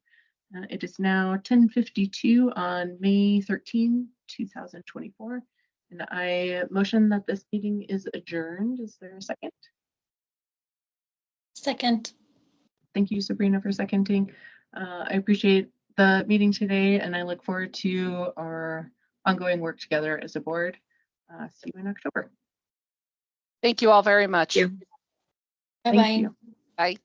It is now 10:52 on May 13, 2024. And I motion that this meeting is adjourned. Is there a second? Second. Thank you, Sabrina, for seconding. I appreciate the meeting today and I look forward to our ongoing work together as a board. See you in October. Thank you all very much. Bye-bye. Thank you. Bye.